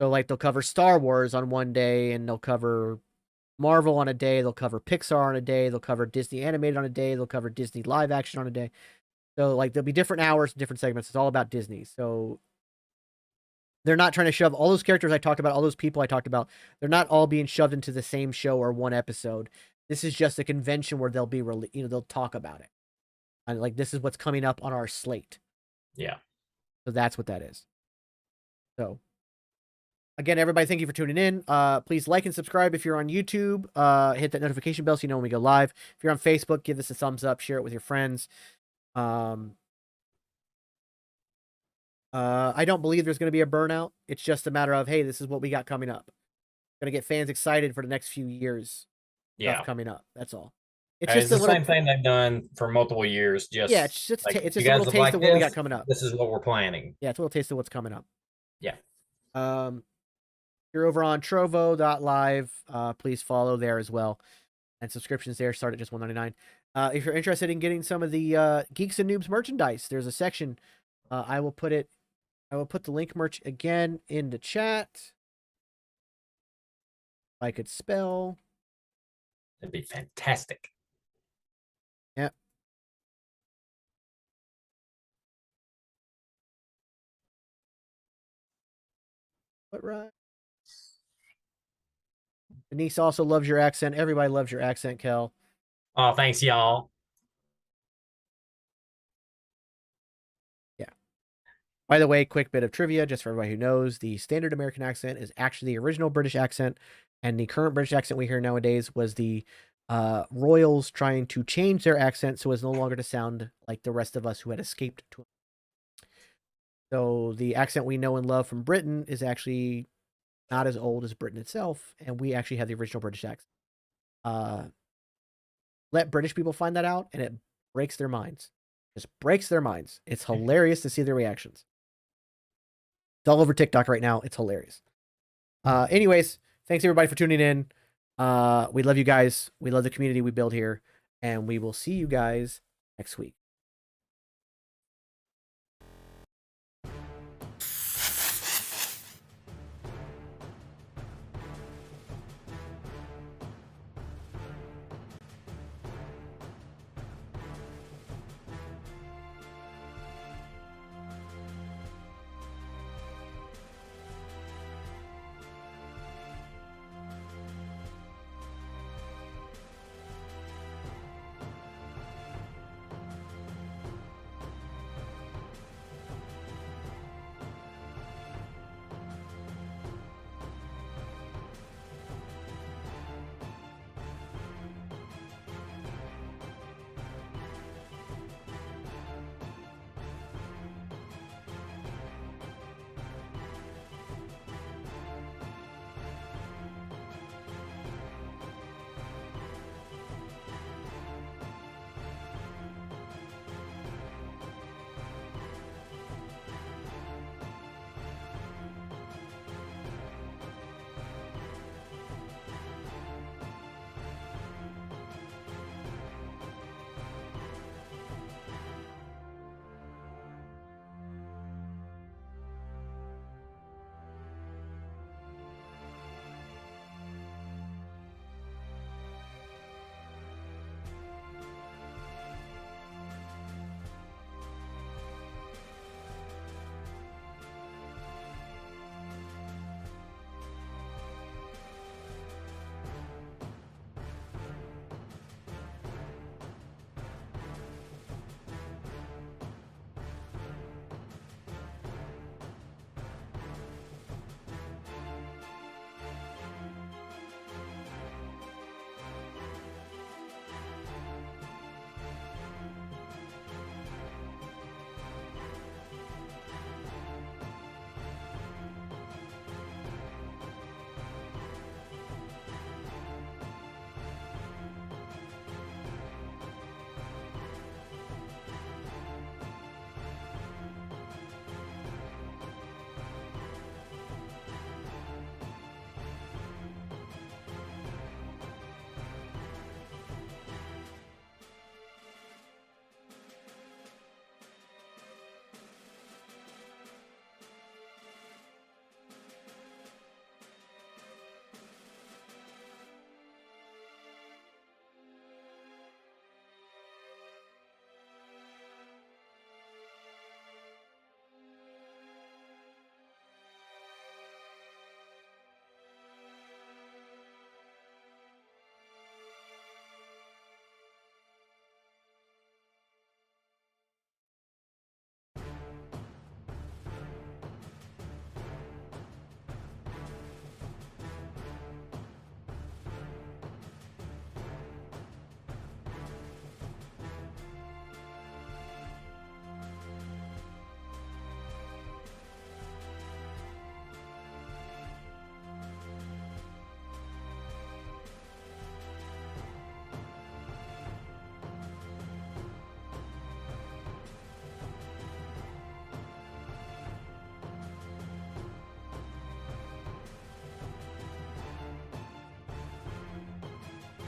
S1: So like they'll cover Star Wars on one day, and they'll cover Marvel on a day, they'll cover Pixar on a day, they'll cover Disney animated on a day, they'll cover Disney live action on a day. So like there'll be different hours, different segments. It's all about Disney. So they're not trying to shove all those characters I talked about, all those people I talked about. They're not all being shoved into the same show or one episode. This is just a convention where they'll be, they'll talk about it. And like, this is what's coming up on our slate.
S2: Yeah.
S1: So that's what that is. So again, everybody, thank you for tuning in. Please like and subscribe if you're on YouTube. Hit that notification bell so you know when we go live. If you're on Facebook, give this a thumbs up, share it with your friends. I don't believe there's going to be a burnout. It's just a matter of, hey, this is what we got coming up. Going to get fans excited for the next few years.
S2: Yeah,
S1: coming up. That's all.
S2: It's just the same thing they've done for multiple years. Just
S1: yeah, it's just
S2: like,
S1: it's just a little taste of what we got coming up.
S2: This is what we're planning.
S1: Yeah, it's a little taste of what's coming up.
S2: Yeah.
S1: You're over on Trovo.live. Please follow there as well. And subscriptions there start at just $1.99. If you're interested in getting some of the Geeks and Noobs merchandise, there's a section. I will put the link merch again in the chat. If I could spell.
S2: That'd be fantastic.
S1: Yeah. What right? Denise also loves your accent. Everybody loves your accent, Kel.
S2: Oh, thanks, y'all.
S1: Yeah. By the way, quick bit of trivia, just for everybody who knows, the standard American accent is actually the original British accent, and the current British accent we hear nowadays was the royals trying to change their accent so as no longer to sound like the rest of us who had escaped to them. So the accent we know and love from Britain is actually not as old as Britain itself, and we actually have the original British accent. Let British people find that out, and it breaks their minds. Just breaks their minds. It's hilarious to see their reactions. It's all over TikTok right now. It's hilarious. Anyways, thanks everybody for tuning in. We love you guys. We love the community we build here, and we will see you guys next week.